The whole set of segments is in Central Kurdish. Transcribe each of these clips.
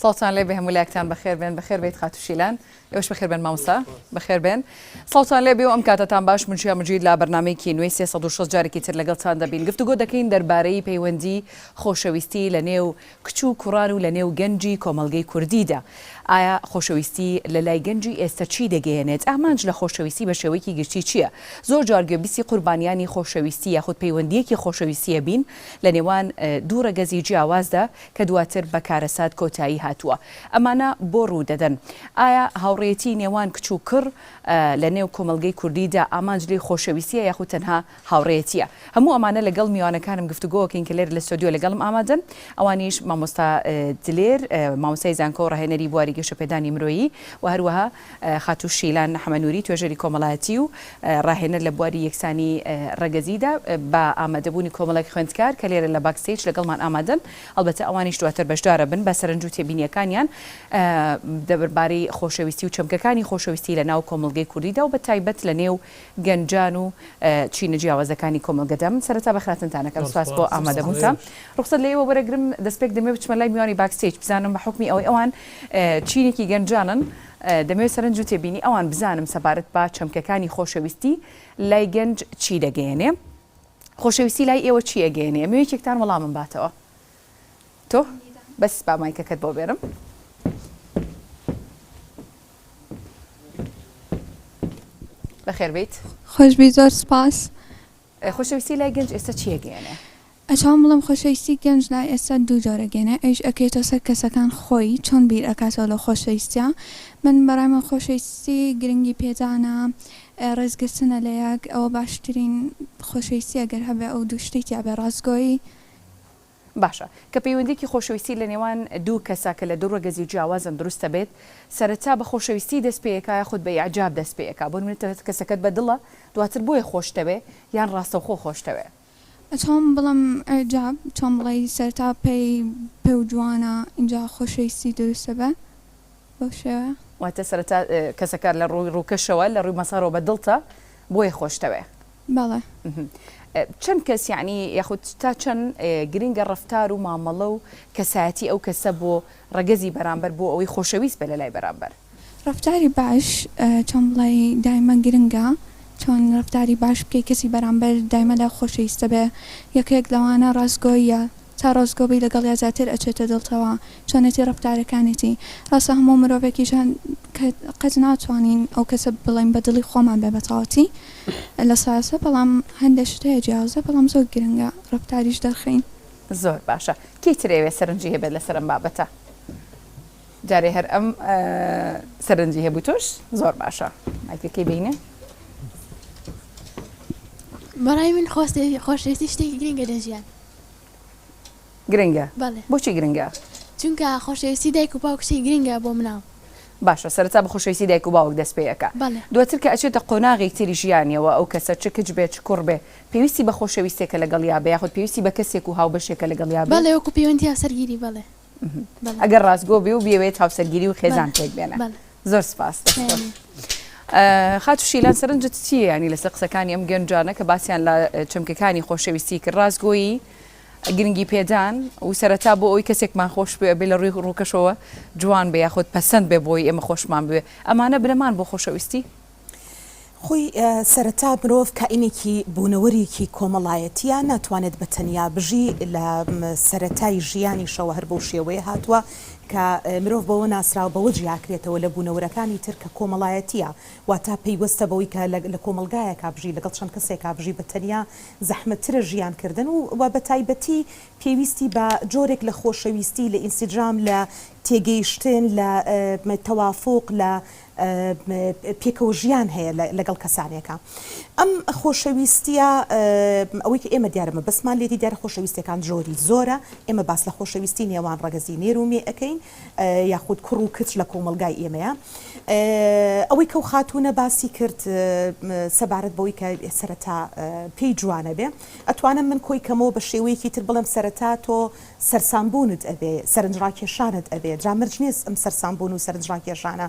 صوتان لێ بێ هەموو لایەکتان بەخێر بێن بەخێر بێت خاتوشیلان ئێوەش بەخێر بێن مامۆستا بەخێر بێن ساڵتان لێ بێ و ئەم کاتەتان باش منشیا مجید لە بەرنامەیەکی نوێی 360 جارێکی تر لەگەڵتان دەبین گفتوگۆ دەکەین دەربارەی پەیوەندی خۆشەویستی لە نێو کچ و کوڕان و لە نێو گەنجی کۆمەڵگەی کوردیدا ئایا خۆشەویستی لە لای گەنجی ئێستا چی دەگەیەنێت ئامانج لە خۆشەویستی بە شێوەیەکی گشتی چییە زۆر جار گوێبیستی قوربانیانی خۆشەویستی یاخود پەیوەندیەکی خۆشەویستیە بین لە نێوان دوو ڕەگەزی جیاوازدا کە دواتر بەکارەسات کۆتایی هاتووە ئەمانە بۆ ڕوو دەدەن ئایا هاوڕێتی نێوان کچ و کڕ لە نێو کۆمەڵگەی کوردیدا ئامانج لێ خۆشەویستیە یاخود تەنها هاوڕێتیە هەموو ئەمانە لەگەڵ میوانەکانم گفتوگۆکەین کە لێر لە ستۆدیۆ لەگەڵم ئامادەن ئەوانیش مامۆستا دلێر مامۆستای زانکۆ و ڕاهێنەری بواری گەشەپێدانی مرۆیی و هەروەها خاتوش شیلان حەمەنووری توێژەری کۆمەڵایەتی و ڕاهێنەر لە بواری یەکسانی ڕەگەزیدا بە ئامادەبوونی کۆمەڵێک خوێندکار کە لێرە لە باکستێج لەگەڵمان ئامادەن ئەلبەتە ئەوانیش دواتر بەشدارە بن بە سەرنج و تێبینیەکانیان دەبارەی خۆشەویستی و چەمکەکانی خۆشەویستی لە ناو کۆمەڵگەی کوردیدا و بە تایبەت لە نێو گەنجان و چینە جیاوازەکانی کۆمەڵگەدا من سەرەتا بەخاتنتانەکەم سوپاس بۆ ئامادەبوونتان ڕوخسەت لێەوە وەرەگرم دەستپێک دەمێ بچمە لای میوانی باکستێج بزانم بە حکمی ئەوەی ئەوان چینێکی گەنجانن دەمەوێت سەرنج و تێبینی ئەوان بزانم سەبارەت بە چەمکەکانی خۆشەویستی لای گەنج چی دەگەیەنێ خۆشەویستی لای ئێوە چی ئەگەیەنێ ئەمەوەیەکێکتان وەڵامم باتەوە تۆ بەس با مایکەکەت بۆ بێرم بەخێر بیت خۆشبی زۆر سپاس خۆشەویستی لای گەنج ئێستا چی ئەگەیەنێ ئەچوان بڵم خۆشەویستی گەنج لای ئێستا دوو جۆرەگەێنێ ئەوش ئەکەیتە سەر کەسەکان خۆی چۆن بیر ئەکاتەوە لە خۆشەویستیە من بەڕای من خۆشەویستی گرنگی پێدانە ڕێزگرتنە لە یەک ئەوە باشترین خۆشەویستی ئەگەر هەبێ ئەو دوو شتێکی ئەبێ ڕازگۆیی باشە کە پەیوەندێکی خۆشەویستی لە نێوان دوو کەسا کە لە دوو ڕەگەزی جیاوازن دروستە بێت سەرەتا بە خۆشەویستی دەست پێیەکە خود بە ئیعجاب دەست پێیەکە بۆ نمونە کەسەکەت بەدڵە دواتر بۆیە خۆشتەوێ یان ڕاستەوخۆ خۆشتەوێ چۆن بڵم ئەجاب چۆن بڵی سەرتا پێ و جوانە اینجا خۆشەویستی دروستە بە بەو شێوە واتە سەرەتا کەسەکە لە ڕووی ڕووکەشەوە لە ڕووی مەسارەوە بەدڵتە بۆیە خۆشتەوێ بەڵێ چەند کەس یعنی یاخود تا چەند گرنگە ڕەفتار و مامەڵە و کەسایەتی ئەو کەسە بۆ ڕەگەزی بەرامبەر بۆ ئەوەی خۆشەویست بە لە لای بەرامبەر ڕەفتاری باش چۆن بڵی دایمە گرنگە چۆن ڕەفتاری باش بکەی کەسی بەرامبەر دایمەدا خۆشەویستە بێ یەکێک لەوانە ڕاستگۆیە تا ڕاستگۆبی لەگەڵ یا زیاتر ئەچێتە دڵتەوە چۆنێتی ڕەفتارەکانێتی ڕاستە هەموو مرۆڤێکیشان قەت ناتوانین ئەو کەسە بڵین بە دڵی خۆمان بێ بەتەواوەتی لە ساسە بەڵام هەندێک شتەیە جیاوازە بەڵام زۆر گرنگە ڕەفتاریش دەرخین زۆر باشە کەی ترێوێ سەرنجی هەبێت لەسەر ئەم بابەتە جارێ هەر ئەم سەرنجی هەبوو تۆش زۆر باشە مایکەکەی بینێ بەڕای من خۆشەویستی شتێکی گرنگە لە ژیان گرنگە بەڵێ بۆچی گرنگە چونکە خۆشەویستی دایک و باوک شتێکی گرنگە بۆ مناو باشە سەرەتا بە خۆشەویستی دایک و باوک دەست پێیەکە دواتر کە ئەچێتە قۆناغی تری ژیانیەوە ئەو کەسە چ کچ بێ چ کوڕ بێ پێویستی بە خۆشەویستێکە لەگەڵ یا بێ یاخود پێویستی بە کەسێک و هاوبەشێکە لەگەڵ یا بێ بەڵێ وەکو پەیوەندی هاوسەرگیری بەڵێ ئەگەر ڕاستگۆ بێ و بێوێت هاوسەرگیری و خێزان پێک بێنە زۆر سپاس خاتوش شیلان سەرنجت چییە ینی لەسەر قسەکانی ئەم گەنجانە کە باسییان لە چەمکەکانی خۆشەویستی کرد ڕاستگۆیی گرنگی پێدان و سەرەتا بۆ ئەوی کەسێکمان خۆش بێ لە ڕووی ڕووکەشەوە جوان بێ یاخود پەسەند بێ بۆی ئێمە خۆشمان بێ ئەمانە بنەمان بۆ خۆشەویستی خۆی سەرەتا مرۆڤ کائینێکی بوونەوەرێکی کۆمەڵایەتیە ناتوانێت بە تەنیا بژی لە سەرەتای ژیانی شەوە هەر بەو شێوەیە هاتووە کە مرۆڤ بەوە ناسراوە بەوە جیاکرێتەوە لە بوونەوەرەکانی تر کە کۆمەڵایەتیە واتە پەیوەستە بەوەی کە لە کۆمەلگایە کابژی لەگەڵ چەند کەسێک کابژی بە تەنیا زەحمەتترە ژیانکردن و بە تایبەتی پێویستی بە جۆرێک لە خۆشەویستی لە ئینسیجام لە تێگەیشتن لە تەوافق لە پێکەوە ژیان هەیە لەگەڵ کەسانێکە ئەم خۆشەویستیە ئەوەی کە ئێمە دیارمە بەسمان لێتی دیارە خۆشەویستەکان جۆری زۆرە ئێمە باس لە خۆشەویستی نێوان ڕەگەزی نێرومێ ئەەکەین یاخود کوڕ و کچ لە کۆمەلگای ئێمەیە ئەوەی کە و خاتوونە باسی کرد سەبارەت بەوەی کە سەرەتا پێی جوانە بێ ئەتوانم من کۆی کەمەوە بە شێوەیەکی تر بڵم سەرەتا تۆ سەرسامبوونت ئەبێ سەرنجڕاکێشانت ئەبێ جامرج نیست ئەم سەرسامبوون و سەرنجڕاکێشانە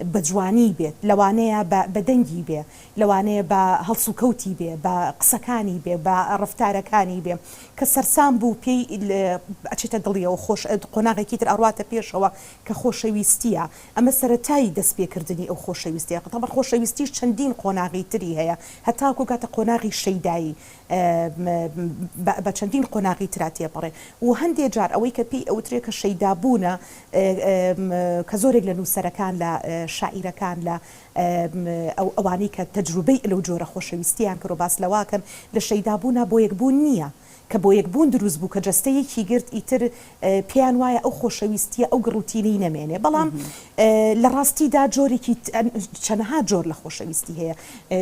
بە جوانی بێت لەوانەیە بە دەنگی بێ لەوانەیە بە هەڵس و کەوتی بێ بە قسەکانی بێ بە ڕفتارەکانی بێ کە سەرسام بوو پێی ئەچێتە دڵیەوە خۆش قۆناغێکی تر ئەڕواتە پێشەوە کە خۆشەویستیە ئەمە سەرەتایی دەستپێکردنی ئەو خۆشەویستیە قەتەبەر خۆشەویستیش چەندین قۆناغی تری هەیە هەتاکو کاتە قۆناغی شەیدایی بە چەندین قۆناغی ترا تێپەڕێ و هەندێک جار ئەوەی کە پێی ئەوترێ کە شەیدابوونە کە زۆرێک لە نووسەرەکان لە شاعیرەکان لە ئەوانەی کە تەجروبەی لەو جۆرە خۆشەویستیان کە ڕۆباس لەواکەن لە شەیدابوونە بۆ یەکبوون نییە کە بۆ یەکبوون دروست بوو کە جەستەیەکی گرت ئیتر پێیان وایە ئەو خۆشەویستیە ئەو گڕوتینەی نەمێنێ بەڵام لە ڕاستیدا جۆرێکی چەندەها جۆر لە خۆشەویستی هەیە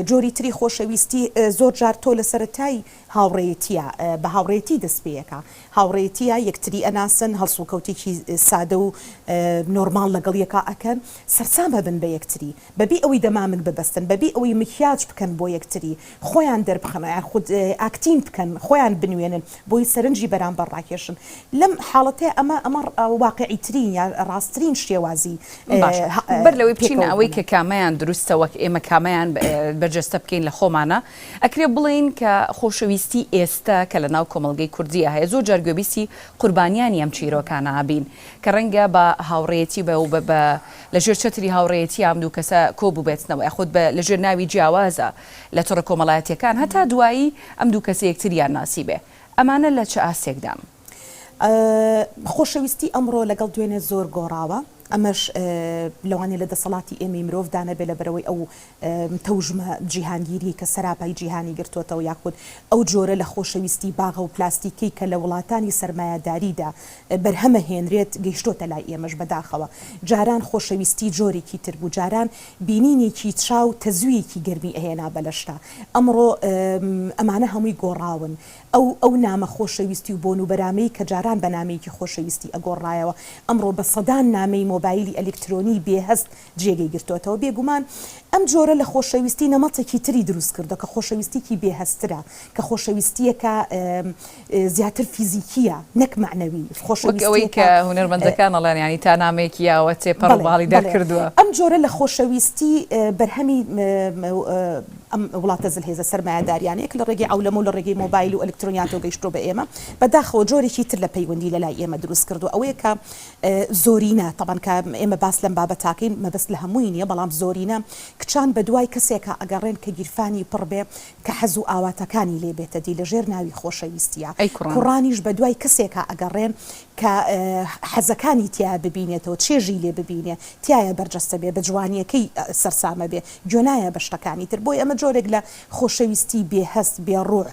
جۆری تری خۆشەویستی زۆر جار تۆ لە سەرەتای هاوڕێیەتیە بە هاوڕێتی دەست پێیەکە هاوڕێتیە یەکتری ئەناسن هەڵسو کەوتێکی سادە و نۆرمال لەگەڵ یەکا ئەکەن سەرسامە بن بە یەکتری بەبێ ئەوەی دەمامک ببەستن بەبێ ئەوەی مکیاج بکەن بۆ یەکتری خۆیان دەربخەنە خود ئاکتین بکەن خۆیان بنوێنن بۆی سەرنجی بەرامبەر ڕاکێشن لەم حاڵەتەیە ئەمە واقعیترین یا ڕاستترین شێوازی بەر لەوەی بچینە ئەوەی کە کامیان دروستە وەک ئێمە کامیان بەرجەستە بکەین لە خۆمانە ئەکرێ بڵین کە خۆشەویستی ئێستا کە لە ناو کۆمەڵگەی کوردیە هەیە زۆر جار گوێبیستی قوربانیانی ئەم چیرۆکانە هابین کە ڕەنگە بە هاوڕێتی بە و لە ژێر چەتری هاوڕێتی ئەم دوو کەسە کۆبوو بێتنەوە یاخود لە ژێر ناوی جیاوازە لە تۆڕە کۆمەڵایەتیەکان هەتا دوایی ئەم دوو کەسە یەکتریان ناسی بێ ئەمانە لە چه ئاسێکدام خۆشەویستی ئەمڕۆ لەگەڵ دوێنێ زۆر گۆڕاوە ئەمەش لەوانێ لە دەسەڵاتی ئێمەی مرۆڤ دانەبێ لە بەرەوەی ئەو تەوژمە جیهانگیری کە سەراپای جیهانی گرتوۆتەوە یاخود ئەو جۆرە لە خۆشەویستی باغە و پلاستیکی کە لە وڵاتانی سەرمایەداریدا بەرهەمە هێنرێت گەیشتۆتە لای ئێمەش بەداخەوە جاران خۆشەویستی جۆرێکی تر بوو جاران بینینێکی چاو تەزویەکی گەرمی ئەهێنا بەلەشتا ئەمڕۆ ئەمانە هەمووی گۆڕاون ئەو نامە خۆشەویستی و بۆن و بەرامەی کە جاران بە نامەیەکی خۆشەویستی ئەگۆڕایەوە ئەمڕۆ بە سەدان نامەی مۆبایلی ئەلکترۆنی بێهەست جێگەی گرتوۆتەوە بێگومان ئەم جۆرە لە خۆشەویستی نەمەتێکی تری دروست کردە کە خۆشەویستیکی بێهەسترە کە خۆشەویستیەکە زیاتر فیزیکیە نەک معنەوی خۆشەویستەوەی کە هونەرمەندەکان ئەڵێن ینی تا نامەیەکی یاوە تێپەڕ باڵی دەرکردووە ئەم جۆرە لە خۆشەویستی بەرهەمی ئەم وڵاتە زلهێزە سەرمایەداریانەیەک لە ڕێگەی ئەولەمە و لە ڕێگەی مۆبایل و ئەلکترۆنیاتەوە گەیشتۆ بە ئێمە بەداخەوە جۆرێکی تر لە پەیوەندی لە لای ئێمە دروست کردو ئەوەیە کە زۆرینە طبعاً کە ئێمە باس لەم بابەتاکەین مەبەست لە هەمووی نییە بەڵام زۆرینە کچان بە دوای کەسێکە ئەگەڕێن کە گیرفانی پڕ بێ کە حەز و ئاواتەکانی لێ بێتە دی لەژێر ناوی خۆشەویستیە کوڕانیش بە دوای کەسێکە ئەگەڕێن کە حەزەکانی تیا ببینێتەوە چێژی لێ ببینێ تایە بەرجەستە بێ بە جوانیەکەی سەرسامە بێ جۆنایە بە شتەکانی تر بۆی ئەمە جۆرێک لە خۆشەویستی بێهەست بێڕوع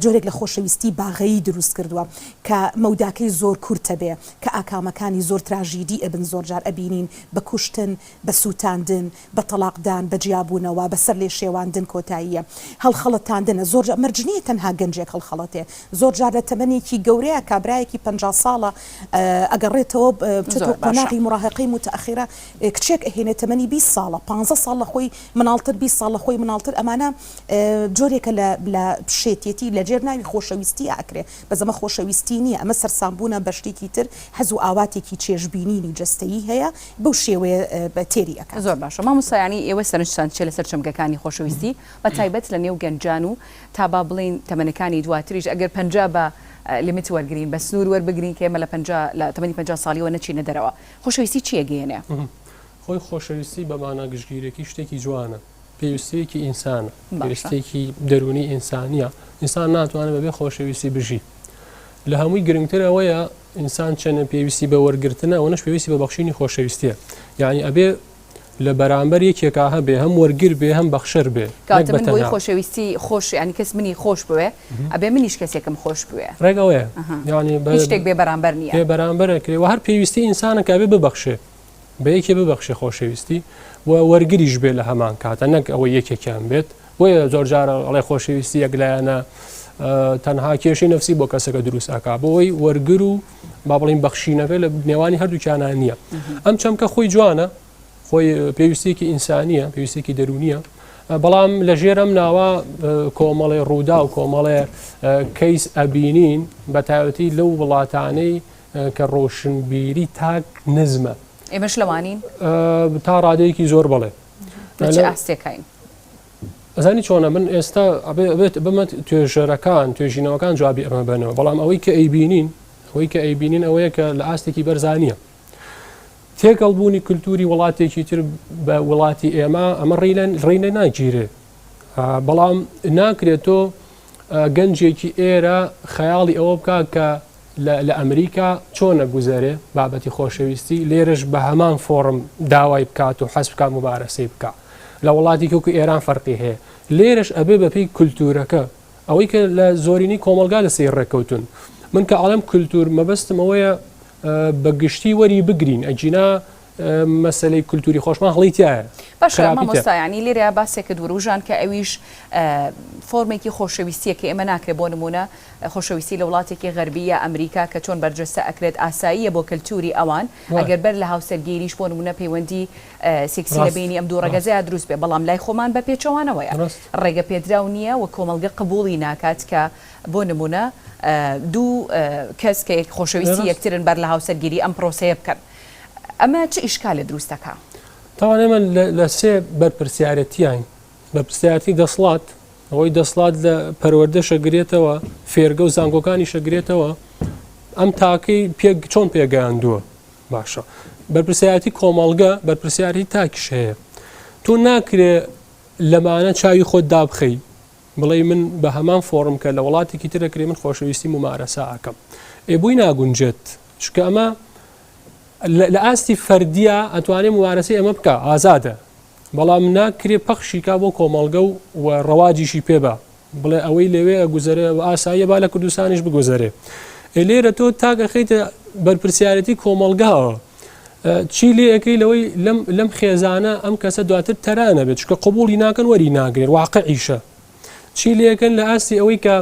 جۆرێک لە خۆشەویستی باغەیی دروست کردووە کە مەوداکەی زۆر کورتە بێ کە ئاکامەکانی زۆر تراژیدی ئەبن زۆر جار ئەبینین بە کوشتن بە سووتاندن بە تەلاقدان بە جیابوونەوە بەسەر لێ شێواندن کۆتاییە هەڵخەڵەتاندنە زۆر مەرجنیە تەنها گەنجێک هەڵخەڵەتێ زۆر جار لە تەمەنێکی گەورەیە کابرایەکی 50 ساڵە ئەگەڕێتەوە قۆناغی مراهقەی متأخرە کچێک ئەهێنێت تەمەنی 20 ساڵە 15 ساڵ لە خۆی مناڵتر 20 ساڵ لە خۆی مناڵتر ئەمانە جۆرێکە لە پشێتێتی لە جێر ناوی خۆشەویستی ئاکرێ بەزەمە خۆشەویستی نییە ئەمە سەرسامبوونە بەشتێکی تر هەز و ئاواتێکی چێژبینینی جەستەیی هەیە بەو شێوەیە بە تێری ئەکات زۆر باشە مامۆستایانی ئێوە سەرنجتان چێ لەسەر چەمگەکانی خۆشەویستی بە تایبەت لە نێو گەنجان و تا با بڵین تەمەنەکانی دواتریش ئەگەر 50 بە لیمیت وەرگرین بە سنوور وەربگرین کە ئێمە لە تەمەنی 50 ساڵیەوە نەچینە دەرەوە خۆشەویستی چیە گەیەنێ خۆی خۆشەویستی بە مانە گشتگیرێکی شتێکی جوانە پێویستەیەکی ئینسانە پێویستێکی دەرونی ئینسانیە ئینسان ناتوانێت بەبێ خۆشەویستی بژی لە هەمووی گرنگتر ئەوەیە ئینسان چەنە پێویستی بە وەرگرتنە ئەوەش پێویستی بە بەخشینی خۆشەویستیە یعنی ئەبێ لە بەرامبەر یەکێکا هەبێ هەم وەرگر بێ هەم بەخشەر بێ کاتە من بۆی خۆشەویستی خۆش ینی کەس منی خۆش بوێ ئەبێ منیش کەسێکم خۆش بوێ ڕێگەوەیە ینی شتێک بێ بەرامبەر نییە بێ بەرامبەرەکرێ و هەر پێویستی ئینسانەکە بێ ببەخشێ بە یەکێ ببەخشێ خۆشەویستی و وەرگریش بێ لە هەمان کاتە نەک ئەوە یەکێکیان بێت بۆیە زۆر جارە ئەڵێ خۆشەویستی یەک لایەنە تەنها کێشی نەفسی بۆ کەسەکە دروست ئاکا بۆی وەرگر و با بڵین بەخشینەکە لە نێوانی هەردووکیانان نییە ئەم چەمکە خۆی جوانە خۆی پێویستێکی ئینسانیە پێویستێکی دەرونیە بەڵام لە ژێر ئەم ناوە کۆمەڵێ ڕوودا و کۆمەڵێ کەیس ئەبینین بە تایبەتی لەو وڵاتانەی کە ڕۆشنبیری تاک نزمە ئێمەش لەوانین تا ڕادەیەکی زۆر بڵێ چ ئاستێکین ئەزانی چۆنە من ئێستا ئەبێت بمە توێژەرەکان توێژینەوەکان جوابی ئەمە بنەوە بەڵام ئەوەی کە ئەیبینین ئەوەیە کە لە ئاستێکی بەرزانیە تێکەڵبوونی کولتوری وڵاتێکی تر بە وڵاتی ئێمە ئەمە ڕێنە ناگیرێ بەڵام ناکرێت تۆ گەنجێکی ئێرە خەیاڵی ئەوە بکە کە لە ئەمریکا چۆنە گوزارێ بابەتی خۆشەویستی لێرەش بە هەمان فۆرم داوای بکات و حەز بکات مبارەسەی بکە لە وڵاتی کەوکو ئێران فەرقی هەیە لێرەش ئەبێ بەپێی کولتورەکە ئەوەی کە لە زۆرینی کۆمەلگا لە سیر ڕێکەوتون من کە ئاڵم کولتور مەبەستم ئەوەیە بە گشتی وەری بگرین ئەجینا مەسلەی کولتوری خۆشمان هەڵیتیایە باشە مامۆستایانی لێرە باسێکە دووروژان کە ئەویش فۆرمێکی خۆشەویستیە کە ئێمە ناکرێت بۆ نمونە خۆشەویستی لە وڵاتێکی غەربیە ئەمریکا کە چۆن بەرجەستە ئەکرێت ئاساییە بۆ کەلتوری ئەوان ئەگەر بەر لە هاوسەرگیریش بۆ نمونە پەیوەندی سێکسی لە بینی ئەم دوو ڕەگەزەیە دروست بێ بەڵام لای خۆمان بە پێچەوانەوەیە ڕێگە پێدراو نییە و کۆمەلگە قبوڵی ناکات کە بۆ نمونە دوو کەس کە خۆشەویستی یەکترن بەر لە هاوسەرگیری ئەم پرۆسەیە بکەن ئەمە چه ئیشکالە دروستەکە تاوان ئێمە لە سێ بەرپرسیارەتیان بەرپرسیارەتی دەسڵات ئەوەی دەسڵات لە پەروەردە شەگرێتەوە فێرگە و زانکۆکانی شەگرێتەوە ئەم تاکەی چۆن پێگەیاندووە باشە بەرپرسیارەتی کۆمەڵگە بەرپرسیاری تاکیش هەیە تۆ ناکرێ لەمانە چاوی خۆت دابخەی بڵێ من بە هەمان فۆرم کە لە وڵاتێکی ترەکرێ من خۆشەویستی ممارەسە ئاکەم بووی ناگونجێت چکە ئەمە لە ئاستی فەردیە ئەتوانێ ممارەسەی ئەمە بکە ئازادە بەڵام ناکرێ پەخشیکا بۆ کۆمەڵگە و ڕەواجیشی پێبە بڵێ ئەوەی لەوێ گوزارێ ئاساییە با لە کوردستانیش بگوزارێ لێرە تۆ تاگەخیتە بەرپرسیارەتی کۆمەڵگاوە چی لێەکەی لەوەی لەم خێزانە ئەم کەسە دواتر تەرانە بێت چکە قبولی ناکەن وەری ناگرێت واقعیشە چی لێەکەن لە ئاستی ئەوەی کە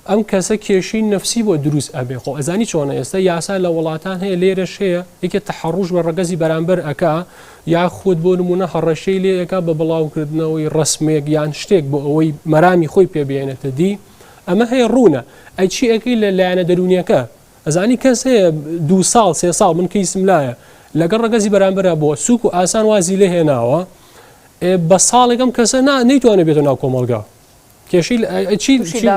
ئەم کەسە کێشی نفسی بۆ دروست ئەبێ خۆ ئەزانی چۆنە ئێستا یاسا لە وڵاتان هەیە لێرەش هەیە یەکێ تەحەڕوش بە ڕەگەزی بەرامبەر ئەکا یا خۆت بۆ نمونە هەڕەشەی لێەکە بە بڵاوکردنەوەی ڕسمێک یان شتێک بۆ ئەوەی مەرامی خۆی پێبێنێتە دی ئەمە هەیە ڕوونە ئەی چی ئەەکەی لە لایەنە دەرونیەکە ئەزانی کەس هەیە 2 ساڵ 3 ساڵ من کەیسم لایە لەگەڵ ڕەگەزی بەرامبەرە بۆ سوک و ئاسان وازی لێ هێناوە بە ساڵێکم کەسە نەیتوانێت بێتە ناو کۆمەڵگا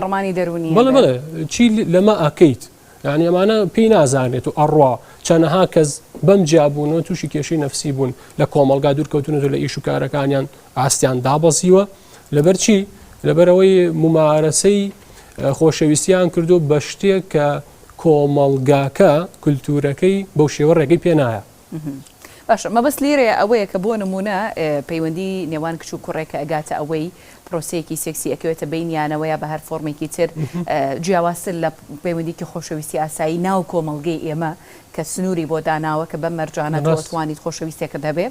ڕمانی دەرونی بڵێ چی لەمە ئەکەیت یعنی ئەمانە پێی نازانێت و ئەڕوا چەندەها کەس بەم جیابوونەوە تووشی کێشەی نەفسی بوون لە کۆمەڵگا دوورکەوتونەوە لە ئیش و کارەکانیان ئاستیان دابەزیوە لەبەر چی لەبەرەوەی ممارەسەی خۆشەویستیان کردو بە شتێک کە کۆمەڵگاکە کولتورەکەی بەو شێوە ڕێگەی پێ نایە باشە مەبەست لێرەیە ئەوەیە کە بۆ نمونە پەیوەندی نێوان کچ و کوڕێکە ئەگاتە ئەوەی پرۆسەیەکی سێکسی ئەکەوێتە بینیانەوەیە بە هەر فۆرمێکی تر جیاوازتر لە پەیوەندیکی خۆشەویستی ئاسایی ناو کۆمەڵگەی ئێمە کە سنووری بۆ داناوە کە بەم مەرجانە دەتوانیت خۆشەویستێکە دەبێ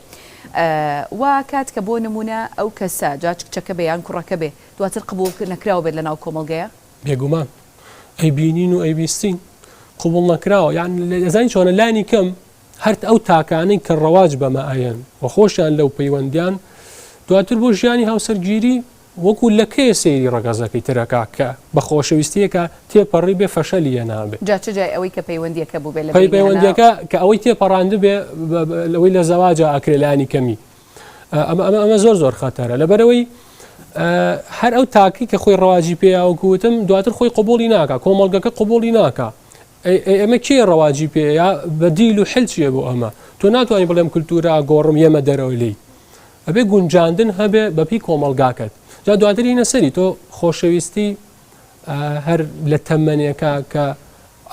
وا کات کە بۆ نمونە ئەو کەسە جا کچەکە بێ یان کوڕەکە بێ دواتر قبول نەکراوە بێت لە ناو کۆمەڵگەیە بێگومان ئەیبینین و ئەیبیستین قبول نەکراوە یان لەزانی چۆنە لانی کەم هەر ئەو تاکانەی کە ڕەواج بەمە ئایەن و خۆشیان لەو پەیوەندیان دواتر بۆ ژیانی هاوسەرگیری وەکو لەکەیە سەیری ڕەگەزەکەی ترەکە کە بە خۆشەویستیەکە تێپەڕی بێ فەشەلیە نابێت جاچ جای ئەوەی کە پەیوەندیەکە بوو بێ لە پەیوەندیەکە کە ئەوەی تێپەڕاندە بێ لەوەی لە زەواجە ئاکرێلانی کەمی ئەمە زۆر خەتەرە لەبەرەوەی هەر ئەو تاکی کە خۆی ڕەواجی پێیاوەکوتم دواتر خۆی قبولی ناکە کۆمەڵگەکە قبولی ناکە ئەمە کێ ڕەواجی پێەیە بە دیل و حل چیە بۆ ئەمە تۆ ناتوانانی بڵێم کولتورە گۆڕم یەمە دەرەوە لی ئەبێ گونجاندن هەبێ بەپی کۆمەڵگاکەت جا دواترینە سەری تۆ خۆشەویستی هەر لە تەمەنێکە کە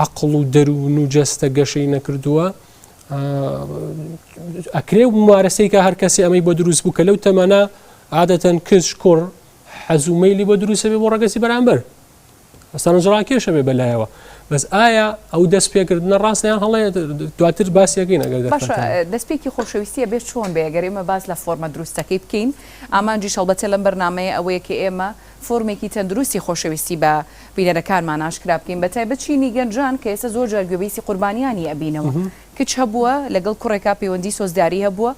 عەقڵ و دەروون و جەستە گەشەی نەکردووە ئەکرێ ممارەسەی کە هەر کەسی ئەمەی بۆ دروست بوو کە لەو تەمەنە عادەتەن کچ کوڕ حەزومەیلی بۆ دروستە بێ بۆ ڕەگەزی بەرامبەر ئەستانەجڕاکێشە بێ بەلایەوە بەس ئایا ئەو دەست پێکردنە ڕاستیان هەڵەیە دواتر باسیەکەین ئەگەر دەستپێکی خۆشەویستیە بێت چۆن بێ ئەگەر ئێمە باز لە فۆرمە دروستەکەی بکەین ئامانجی شەڵبەتە لەم بەرنامەیە ئەوەیە کە ئێمە فۆرمێکی تەندروستی خۆشەویستی بە بینەرەکانمان ئاشکرا بکەین بەتایبەت چینی گەنجان کە ئێستا زۆر جار گوێبیستی قوربانیانی ئەبینەوە کچ هەبووە لەگەڵ کوڕێکا پەیوەندی سۆزداری هەبووە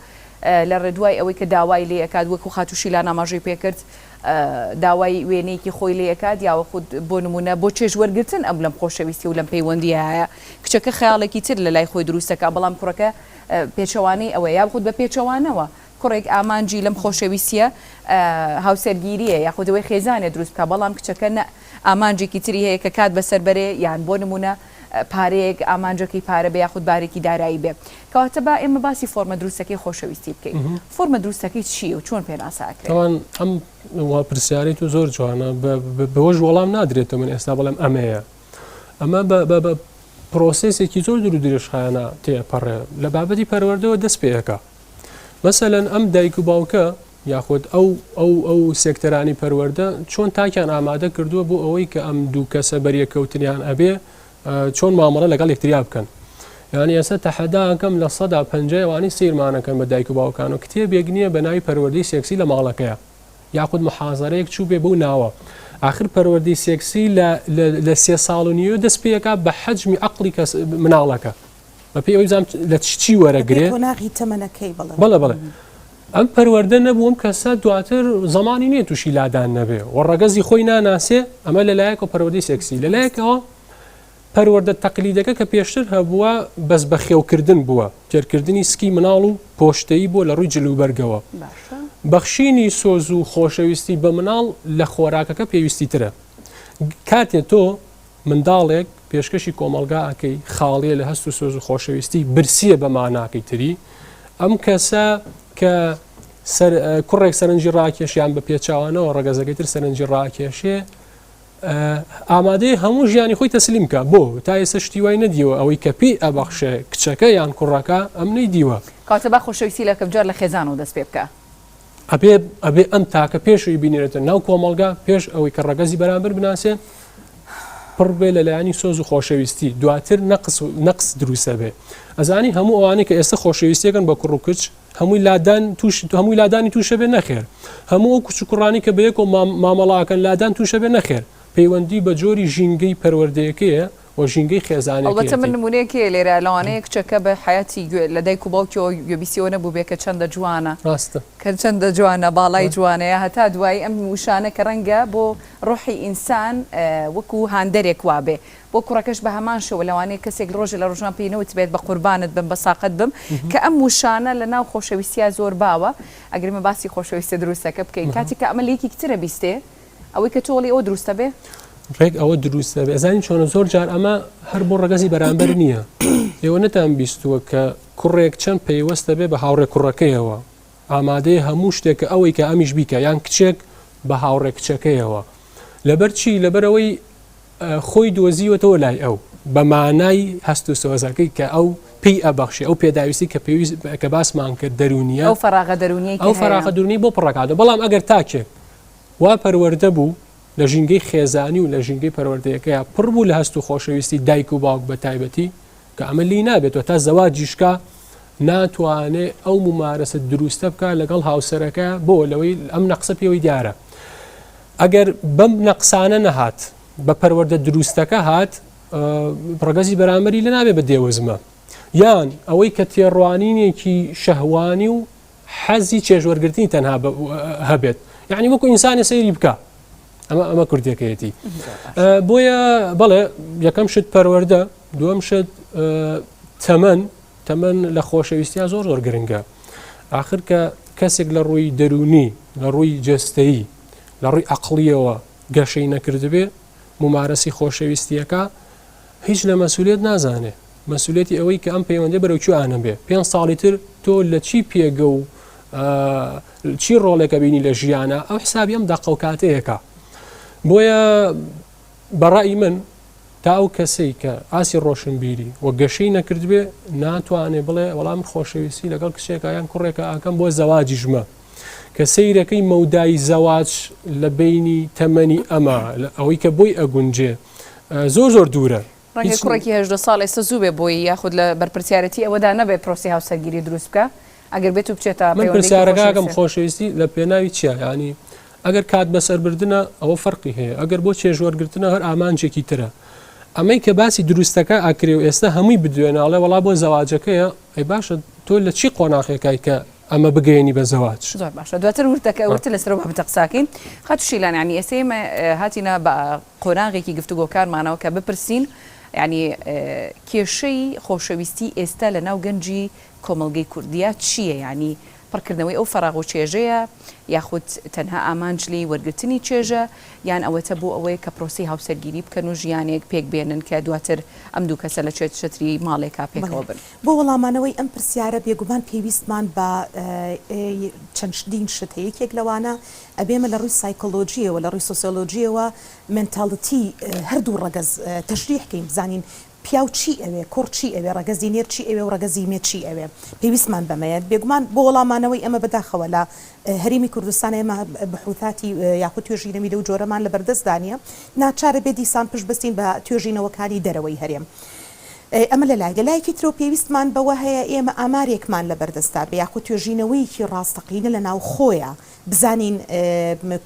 لە ڕێدوای ئەوەی کە داوای لێ ئەکات وەکو خاتوشیلان ئاماژەی پێکرد داوای وێنەیەکی خۆی لێ ئەکات یاوە خود بۆ نمونە بۆ چێژ وەرگتن ئەم لەم خۆشەویستی و لەم پەیوەندی هەیە کچەکە خەیاڵێکی تر لە لای خۆی دروستەکە بەڵام کوڕەکە پێچەوانەی ئەوە یا خود بە پێچەوانەوە کوڕێک ئامانجی لەم خۆشەویستیە هاوسەرگیریە یاخودەوەی خێزانێ دروست بکە بەڵام کچەکە ئامانجێکی تری هەیە کە کات بەسەربەرێ یان بۆ نمونە پارەیەک ئامانجەکەی پارە بێ یاخود بارێکی دارایی بێ کەواتە با ئێمە باسی فۆرمە دروستەکەی خۆشەویستی بکەین فۆرمە دروستەکەی چییە و چۆن پێناساکرێت تاوان ئەم پرسیاری تو زۆر جوانە بەوەش وەڵام نادرێتەوە من ئێستا بەڵێم ئەمەیە ئەمە بە پرۆسێسێکی زۆر دوور درێژخایانە تێپەڕێ لە بابەتی پەروەردەوە دەست پێەکە مەسەلەن ئەم دایک و باوکە یاخود ئەو سێکتەرانی پەروەردە چۆن تاکیان ئامادە کردووە بۆ ئەوەی کە ئەم دوو کەسە بەریەکەوتنیان ئەبێ چۆن مامەڵە لەگەڵ یەکتریا بکەن یعنی ئێستا تەحەداکەم لە 150 وانی سیرمانەکەن بە دایک و باوکان و کتێبێک نییە بە ناوی پەروەردەی سێکسی لە ماڵەکەیە یاخود محازەرەیەک چوو بێ بەو ناوە آخر پەروەردەی سێکسی لە 3 ساڵ و نیوە دەست پێەکە بە حەجمی عەقڵی کەس مناڵەکە بە پێی ئەوی زانم لە چی وەرەگرێت بەڵێ ئەم پەروەردە نەبووم کەسە دواتر زمانی نییە تووشی لادان نەبێ و ڕەگەزی خۆی ناناسێ ئەمە لەلایەک و پەروەردەی سێکسی لەلایەکەوە پەروەردە تەقلیدەکە کە پێشتر هەبووە بەس بە خێوکردن بووە تێرکردنی سکی مناڵ و پۆشتەیی بۆ لە ڕووی جلوبەرگەوە بەخشینی سۆز و خۆشەویستی بە مناڵ لە خۆراکەکە پێویستی ترە کاتێ تۆ منداڵێک پێشکەشی کۆمەلگا ئەکەی خاڵیە لە هەست و سۆز و خۆشەویستی برسیە بە ماناکەی تری ئەم کەسە کە کوڕێک سەرنجی ڕاکێشیان بە پێچاوانەوە ڕەگەزەکەی تر سەرنجی ڕاکێشێ ئامادەی هەموو ژیانی خۆی تەسلیم کە بۆ تا ئێستا شتی وای نەدیوە ئەوەی کە پێی ئەبەخشێ کچەکە یان کوڕەکە ئەم نەیدیوە کاتە با خۆشەویستی لە کەمجار لە خێزان و دەست پێ بکە ئەبێ ئەم تاکە پێشوی بینێتە ناو کۆمەلگا پێش ئەوەی کە ڕەگەزی بەرامبەر بناسێ پڕ بێ لەلایانی سۆز و خۆشەویستی دواتر نەقس دروستە بێ ئەزانی هەموو ئەوانەی کە ئێستا خۆشەویستیەکەن بە کوڕ و کچ هەمووی لادانی تووشە بێ نەخێر هەموو ئەو کچ و کوڕانی کە بەیەک و مامەڵاکەن لادان تووشە بێ نەخێر پەیوەندی بە جۆری ژینگەی پەروەردەیەکەیە و ژینگەی خێزانێکی ئەڵبەتە من نمونەیەکێ لێرە لەوانەیە کچەکە بە حیاتی لە دایک و باوکیەوە گوێبیستیەوە نەبوو بێ کە چەندە جوانە ڕاستە کە چەندە جوانە باڵای جوانەیە هەتا دوایی ئەم وشانە کە ڕەنگە بۆ ڕۆحی ئینسان وەکو هاندەرێک وابێ بۆ کوڕەکەش بە هەمان شەوە لەوانەیە کەسێک ڕۆژە لە ڕۆژان پێینەوت بێت بە قوربانت بم بە ساقت بم کە ئەم وشانە لە ناو خۆشەویستیا زۆر باوە ئەگەرمە باسی خۆشەویستە دروستەکە بکەین کاتی کە ئەمە لێکی کترە بیستێ ئەوەی کە تۆڵی ئەوە دروستە بێ ڕێک ئەوە دروستە بێ ئەزانی چۆنە زۆر جار ئەمە هەر بۆ ڕەگەزی بەرامبەر نییە ئێوە نەتان بیستووە کە کوڕێک چەند پێیوەستە بێ بە هاوڕێ کوڕەکەیەوە ئامادەی هەموو شتێکە ئەوەی کە ئەمیش بیکە یان کچێک بە هاوڕێ کچەکەیەوە لەبەر چی لەبەرەوەی خۆی دۆزیوەتەوە لای ئەو بە مانای هەست و سۆزەکەی کە ئەو پێی ئەبەخشی ئەو پێداویستی کە باسمان کرد دەرونیە ئەو فەراغە دەرونیە ئەو فەراغە دەرونی بۆ پڕەکاتە بەڵام ئەگەر تاکێک وا پەروەردە بوو لە ژینگەی خێزانی و لە ژینگەی پەروەردەیەکەیە پڕ بوو لە هەست و خۆشەویستی دایک و باوک بە تایبەتی کە ئەمە لی نابێتەوە تا زەواجیشکا ناتوانێت ئەو ممارەسە دروستە بکە لەگەڵ هاوسەرەکە بۆ لەوەی ئەم نەقسە پێوەی دیارە ئەگەر بەم نەقسانە نەهات بە پەروەردە دروستەکە هات ڕەگەزی بەرامبەری لە نابێت بە دێوەزمە یان ئەوەی کە تێڕوانینێکی شەهوانی و حەزی چێژوەرگرتنی تەنها هەبێت یعنی وەکو ئینسانی سەیری بکە ئەمە کوردەکەیەتی بۆیە بەڵێ یەکەم شت پەروەردە دووەم شت تەمەن لە خۆشەویستیا زۆر زۆر گرنگە آخر کە کەسێک لە ڕووی دەرونی لە ڕووی جەستەیی لە ڕووی عەقڵیەوە گەشەی نەکردبێ ممارەسی خۆشەویستیەکە هیچ لە مەسئولیت نازانێ مەسئولیەتی ئەوەی کە ئەم پەیوەندە بەرەوکوانە بێ 5 ساڵی تر تۆ لە چی پێگە و چی ڕۆڵێکە بینی لە ژیانە ئەو حسابی ئەم داقەوکاتەیەکە بۆیە بەڕای من تا ئەو کەسەی کە ئاسی ڕۆشنبیری و گەشەی نەکرد بێ ناتوانێ بڵێ وەڵام خۆشەویستی لەگەڵ کچێکە یان کوڕێکە ئاکەم بۆ زەواجی ژمە کە سەیرەکەی مەودای زەواج لە بینی تەمەنی ئەمە ئەوەی کە بۆی ئەگونجێ زۆر دوورە ڕەنگە کوڕێکی 18 ساڵ ئێستا زوو بێ بۆی یاخود لە بەرپرسیارەتی ئەوەدا نەبێت پرۆسی هاوسەرگیری دروست بکە ئەگەر بێت و بچێتە من پرسیارەکەم خۆشەویستی لە پێناوی چییە ینی ئەگەر کات بەسەربردنە ئەوە فەرقی هەیە ئەگەر بۆ چێژوەرگرتنە هەر ئامانجێکی ترە ئەمەی کە باسی دروستەکە ئاکرێ و ئێستا هەمووی بدوێناڵێ وڵا بۆ زەواجەکەیە ئەی باشە تۆ لە چی قۆناغێکای کە ئەمە بگەێنی بە زەواج. زۆر باشە دواتر ورتە لەسەرەوە بە قساکەین خاتوشیلان ینی ئێسێمە هاتیە بە قۆناغێکی گفتوگۆکارمانەوە کە بپرسین ینی کێشەی خۆشەویستی ئێستا لە ناو گەنجی کۆمەڵگەی کوردیا چییە ینی پڕکردنەوەی ئەو فەراغ و چێژەیە یاخود تەنها ئامانجلی وەرگرتنی چێژە یان ئەوەتە بۆ ئەوەیە کە پرۆسی هاوسەرگیری بکەن و ژیانێک پێک بێنن کە دواتر ئەم دوو کەسە لە چێتری ماڵێکا پێکەوە بن. بۆ وەڵامانەوەی ئەم پرسیارە بێگومان پێویستمان بە چەندین شت هەیەکێک لەوانە ئەبێمە لە ڕووی سایکۆلۆژیەوە لە ڕووی سۆسیۆلۆژیەوە مێنتاڵەتی هەردوو ڕەگەز تەشریحکەین بزانین پیاو چی ئەوێ کوڕ چی ئەوێ ڕەگەزی نێر چی ئەوێ و ڕەگەزی مێ چی ئەوێ پێویستمان بەمەیە بێگومان بۆ وەڵامانەوەی ئەمە بەداخەوە لە هەرێمی کوردستان ئێمە بەحوثاتی یاخود توێژینەوی لەو جۆرەمان لە بەردەستدانە ناچارە بێ دیسان پشت بستین بە توێژینەوەکانی دەرەوەی هەرێم. ئەمە لەلایەکی ترۆ پێویستمان بەوە هەیە ئێمە ئامارێکمان لە بەردەستا بە یاخود توێژینەوەیکی ڕاستەقینە لە ناو خۆیە بزانین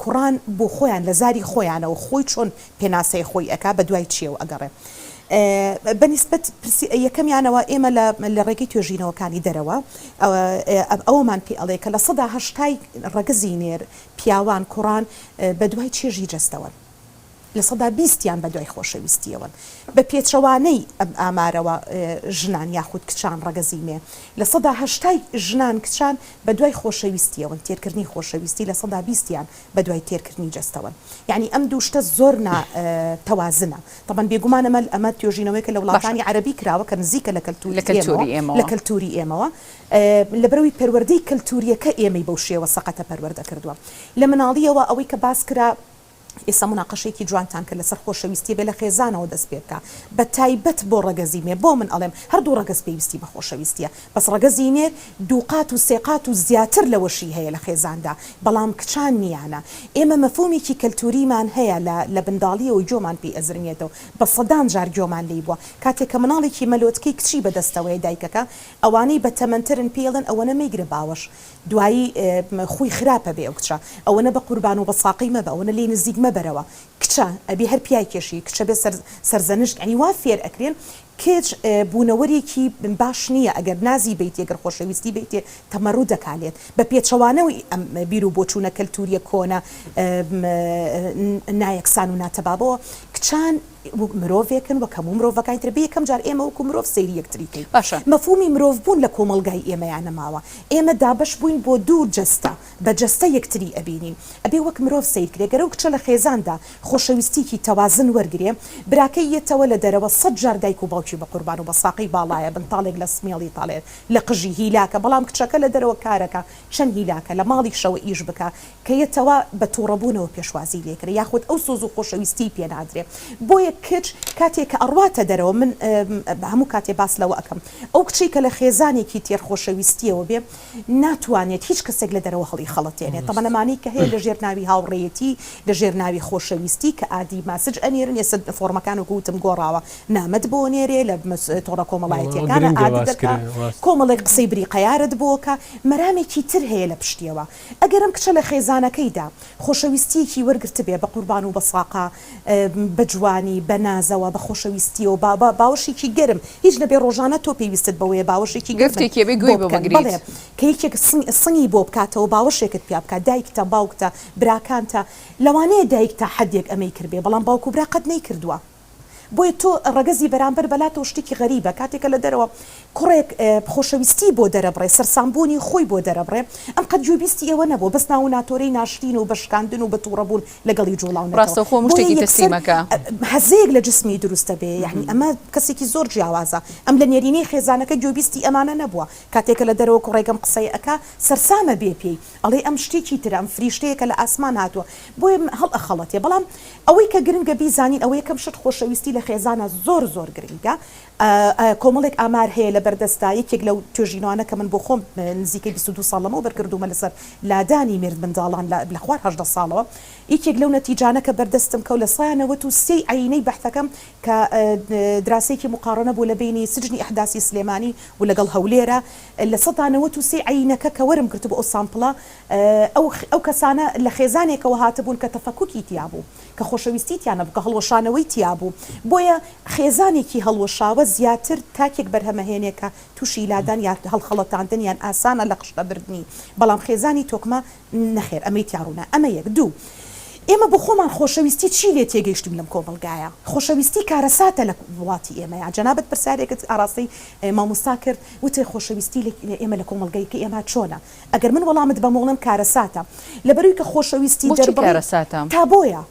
کوڕان بۆ خۆیان لە زاری خۆیانەوە خۆی چۆن پێناسەی خۆی ئەکا بە دوای چیەوە ئەگەڕێ. بەنسبەت یەکەمیانەوە ئێمە لە ڕێگەی توێژینەوەکانی دەرەوە ئەوەمان پێ ئەڵێ کە لە 180 ڕەگەزی نێر پیاوان کوڕان بە دوای چێژی جەستەوە لە 120یان بە دوای خۆشەویستیەوەن بە پێچەوانەی ئەم ئامارەوە ژنان یاخود کچان ڕەگەزی مێ لە 180 ژنان کچان بە دوای خۆشەویستیەوەن تێرکردنی خۆشەویستی لە 120یان بە دوای تێرکردنی جەستەوەن یعنی ئەم دووشتە زۆر تەوازنە طبعاً بێگومان ئەمە توێژینەوەی کە لە وڵاتانی عەربی کراوە کە نزیکە لە کەلتوری ئێمەوە لە بەرەوەی پەروەردەی کەلتوریەکە ئێمەی بەو شێوە سەقەتە پەروەردە کردووە لە مناڵیەوە ئەوەی کە باس کرا ئێستا مناقەشێکی جوانتان کە لەسەر خۆشەویستی بێ لە خێزانەوە دەست پێ بکە بە تایبەت بۆ ڕەگەزی مێ بۆ من ئەڵێم هەردوو ڕەگەز پێویستی بە خۆشەویستیە بەس ڕەگەزی نێر دووقات و سێقات و زیاتر لەوەشی هەیە لە خێزاندا بەڵام کچان نیانە ئێمە مەفهومێکی کەلتوریمان هەیە لە بنداڵیەوە جۆمان پێ ئەزرمێتەوە بە سەدان جار جۆمان لی بووە کاتێک کە مناڵێکی مەلۆتکەی کچی بەدەستەوەی دایکەکە ئەوانەی بە تەمەنترن پێڵن ئەوەنە مەیگرە باوەش دوایی خۆی خراپە بێ ئەو کچە ئەوەنە بە قوربان و بە ساقی مەبە ئەوەنە لێ نزیک مەبەرەوە کچە ئەبی هەر پیای کێشی کچە بێ سەرزەنشت ئەنی وا فێر ئەکرێن کێچ بوونەوەرێکی باش نییە ئەگەر نازی بیت ئەگەر خۆشەویستی بیتێ تەمەڕوو دەکالێت بە پێچەوانەوەی ئەم بیر و بۆچوونە کەلتوریە کۆنە نایەکسان و ناتەبابەوە کچان مرۆڤێکن وە کەموو مرۆڤەکانی تر بێ یەکەم جار ئێمە وەکو مرۆڤ سەیری یەکتریکەی باشە مەفهومی مرۆڤ بوون لە کۆمەلگای ئێمەیانە ماوە ئێمە دابش بووین بۆ دوو جەستە بە جەستە یەکتری ئەبینین ئەبێ وەک مرۆڤ سیرکرێ گەرە و کچە لە خێزاندا خۆشەویستیکی تەوازن وەرگێ براکەی یەتەوە لە دەرەوە 100 جار دایک و باوکی بە قوربان و بە ساقی باڵایە بنتاڵێک لە سمێڵی تاڵێت لە قژی هیلاکە بەڵام کچەکە لە دەرەوە کارەکە چەند هیلاکە لە ماڵی شەوە ئیش بکە کە یەتەوە بە تووڕەبوونەوە پێشوازی لێکرێ یاخود ئەو سۆز و خۆشەویستی پێنادرێ بۆیە کچ کاتێک کە ئەڕواتە دەرەوە من هەموو کاتێ باس لەوە ئەەکەم ئەو کچی کە لە خێزانێکی تێر خۆشەویستیەوە بێ ناتوانێت هیچ کەسێک لە دەرەوە هەڵی خەڵەتێنێت تەمەنەمانی کە هەیە لە ژێر ناوی هاوڕێیەتی لە ژێر ناوی خۆشەویستی کە ئادی ماسج ئەنێرن ێستا فۆرمەکان و گوتم گۆڕاوە نامەد بۆ نێرێ لە تۆڕە کۆمەڵایەتیەکانە ئادی دەکا کۆمەڵێک قسەی بری قەیارت بۆکە مەرامێکی تر هەیە لە پشتیەوە ئەگەرم کچە لە خێزانەکەیدا خۆشەویستیەکی وەرگرت بێ بە قوربان و بە ساقا بە جوانی بە نازەوە بە خۆشەویستی و باوەشێکی گەرم هیچ نەبێ ڕۆژانە تۆ پێویستت بەوەیە باوەشێکی گفتێکی بێ گوێی بۆ بگریت کە یەکێک سنگی بۆ بکاتەوە باوەشێکت پیا بکات دایکتە باوکتە براکانتە لەوانەیە دایک تا حەدێک ئەمەی کردبێ بەڵام باوکو برا قەت نەیکردووە بۆیە تۆ ڕەگەزی بەرامبەر بەلاتەوە شتێکی غەریبە کاتێکە لە دەرەوە کوڕێک خۆشەویستی بۆ دەرەبڕێ سەرسامبوونی خۆی بۆ دەرەبڕێ ئەم قەت گوێبیستی ئێوە نەبوو بەس ناو ناتۆرەی ناشتین و بەشکاندن و بە تووڕەبوون لەگەڵی جوڵاونەوە ڕاستەوخۆ شتێکی تەسلیمەکە هەزەیەک لە جسمی دروستە بێ یعنی ئەمە کەسێکی زۆر جیاوازە ئەم لە نێرینەی خێزانەکە گوێبیستی ئەمانە نەبووە کاتێکە لە دەرەوە کوڕێکم قسەی ئەکا سەرسامە بێ پێی ئەڵێ ئەم شتێکی تر ئەم فریشتەیەکە لە ئاسمان هاتووە بۆیە هەڵ ئەخەڵەتێ بەڵام ئەوەی کە گرنگە بیزانین ئەوەی یەکەم شت خۆشەویستی لە خێزانە زۆر گرنگە کۆمەڵێک ئامار هەیە لە بەردەستا یەکێک لەو توێژینوانە کە من بۆ خۆم نزیکەی 22 ساڵەمەوە بەرکردومە لەسەر لادانی مرد منداڵان لە خوار 18 ساڵەوە یەکێک لەو نەتیجانە کە بەردەستم کەوت لە سایانەوە و سێ عینەی بەحثەکەم کە دراسەیەکی مقارنە بوو لە بینی سجنی ئەحداسی سلێمانی و لەگەڵ هەولێرە لە 193 عینەکە کە وەرم گرت بۆ ئەو سامپڵە ئەو کەسانە لە خێزانێکەوە هاتبوون کە تەفەکوکی تیابوو کە خۆشەویستی تیانە بوو کە هەڵوەشانەوەی تیابوو بۆیە خێزانێکی هەڵوەشاوە زیاتر تاکێک بەرهەمەهێنێکە تووشی لادان یا هەڵخەڵەتاندن یان ئاسانە لە قشتەبردنی بەڵام خێزانی تۆکمە نەخێر ئەمەی تیاڕوونە ئەمە یەک دوو. ئێمە بۆ خۆمان خۆشەویستی چی لێ تێگەیشتیم لەم کۆمەلگایە خۆشەویستی کارەساتە لە وڵاتی ئێمەیە جەنابەت پرسیارێکت ئاراستی مامۆستا کرد وتێ خۆشەویستی ئێمە لە کۆمەلگایکە ئێمە چۆنە ئەگەر من وەڵامت بە مۆڵم کارەساتە لەبەروی کە خۆشەویستی کارەساتە تا بۆیە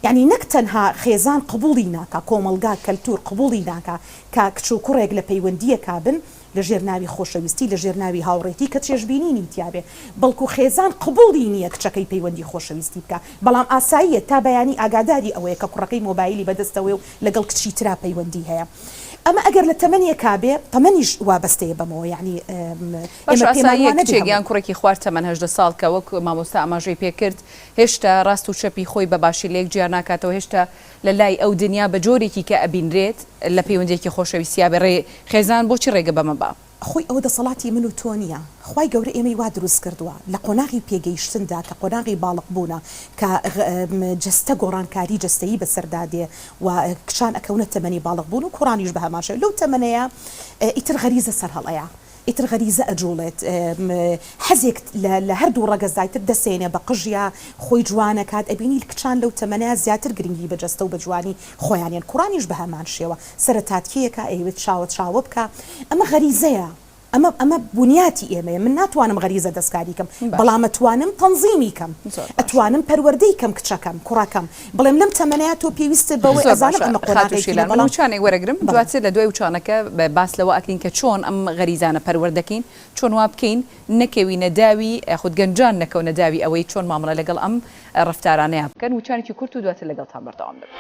یعنی نەک تەنها خێزان قبوڵی ناکە کۆمەلگا کەلتور قبوڵی ناکە کە کچ و کوڕێک لە پەیوەندیە کابن لە ژێر ناوی خۆشەویستی لە ژێر ناوی هاوڕێتی کە چێژبینینی تیاابێ بەڵکو خێزان قبوڵی نییە کچەکەی پەیوەندی خۆشەویستی بکە بەڵام ئاساییە تا بەیانی ئاگاداری ئەوەیە کە کوڕەکەی مۆبایلی بەدەستەوەی و لەگەڵ کچی ترا پەیوەندی هەیە ئەمە ئەگەر لە تەمەنیە کابێ تەمەنیش وابەستەیە بەمەوە یعنی کچێکیان کوڕێکی خوارد تەمەەن 18 ساڵ کە وەک مامۆستا ئاماژەی پێکرد هێشتا ڕاست و چەپی خۆی بە باشی لێک گیان ناکاتەوە هێشتا لە لای ئەو دنیا بە جۆرێکی کە ئەبینرێت لە پەیوەندێکی خۆشەویستیا بەڕێ خێزان بۆچی ڕێگە بەمە با خۆی ئەوە دەسەڵاتی من و تۆ نیە خی گەورە ئێمەی وا دروست کردووە لە قۆناغی پێگەیشتندا کە قۆناغی باڵق بوونە کە جستە گۆڕانکاری جستەیی بەسەردادێ و کچان ئەکەونە تەمەنی باڵق بوون و کوڕانیش بە هەماشە لەو تەمەنەیە ئیتر غەریزە سەر هەڵەیە ئیتر غەریزە ئەجوڵێت حەزێک لە هەردوو ڕەگەزایتر دەسێنێ بە قژیا خۆی جوانە کات ئەبینی کچان لەو تەمەنەیە زیاتر گرنگی بەجەستە و بە جوانی خۆیانیان کوڕانیش بە هەمان شێوە سەرەتاتکیەکە ئەوێت چاوە بکە ئەمە غەریزەیە ئەمە بنیاتی ئێمەیە من ناتوانم غەریزە دەستکاری کەم بەڵام ئەتوانم تەنظیمی کەم ئەتوانم پەروەردەی کەم کچەکەم کوڕەکەم بڵێم لەم تەمەنەیە تۆ پێویستە بەوەی ئەزانم ئەمە قۆناغی وەرەگرم دواتر لە دوای وچانەکە باس لەوە ئەکەین کە چۆن ئەم غەریزانە پەروەردەکەین چۆن وا بکەین نەکەوینە داوی خودگەنجان نەکەونە داوی ئەوەی چۆن مامەڵە لەگەڵ ئەم ڕفتارانەیە بکەن وچانێکی کورت و دواتر لەگەڵتان بەردەوام بن.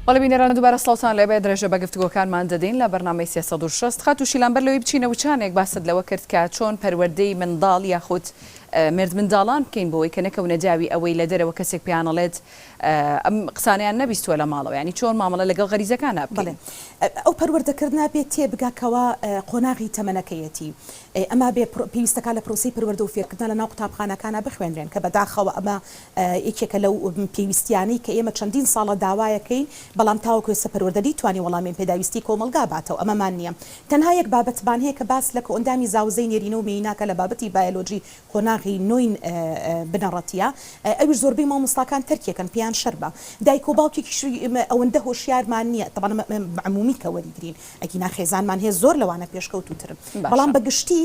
بەڵێ بینەران دووبارە سڵاوتان لێبێ درێژە بە گفتوگۆکانمان دەدەین لە بەرنامەی 360 خات و شیلان بەر لەوەی بچینە وچانێک باست لەوە کرد کە چۆن پەروەردەی منداڵ یاخود مرد منداڵان بکەین بۆی کە نەکەونە داوی ئەوەی لە دەرەوە کەسێک پیانەڵێت ئەم قسانیان نەبیستوە لە ماڵەوە ینی چۆن مامەڵە لەگەڵ غەریزەکانە بڵێ ئەو پەروەردەکردنا بێت تێبگاکەوە قۆناغی تەمەنەکەیەتی ئەمە بێ پێویستەکە لە پرۆسی پەروەردە و فێرکردن لە ناو قوتابخانەکانە بخوێنرێن کە بەداخەوە ئەمە یەکێکە لەو پێویستیانی کە ئێمە چەندین ساڵە داوایەکەین بەڵام تاوەکو ئێستا پەروەردەی توانی وەڵامیان پێداویستی کۆمەلگا باتەوە ئەمەمان نییە تەنها یەک بابەتمان هەیە کە باس لە ئەندامی زاوزەی نێرینە و میناکە لە بابەتی بایۆلۆژی قۆناغی نوین بنەڕەتیە ئەویش زۆربەی مامۆستاکان تەرکێکن پیان شەربە دایک و باوکێکی ئەوەندە هۆشیارمان نییە طبعا عمومی کە وەریگرین ئەگینا خێزانمان هەیە زۆر لەوانە پێشکەوتوترن بەڵام بەگشتی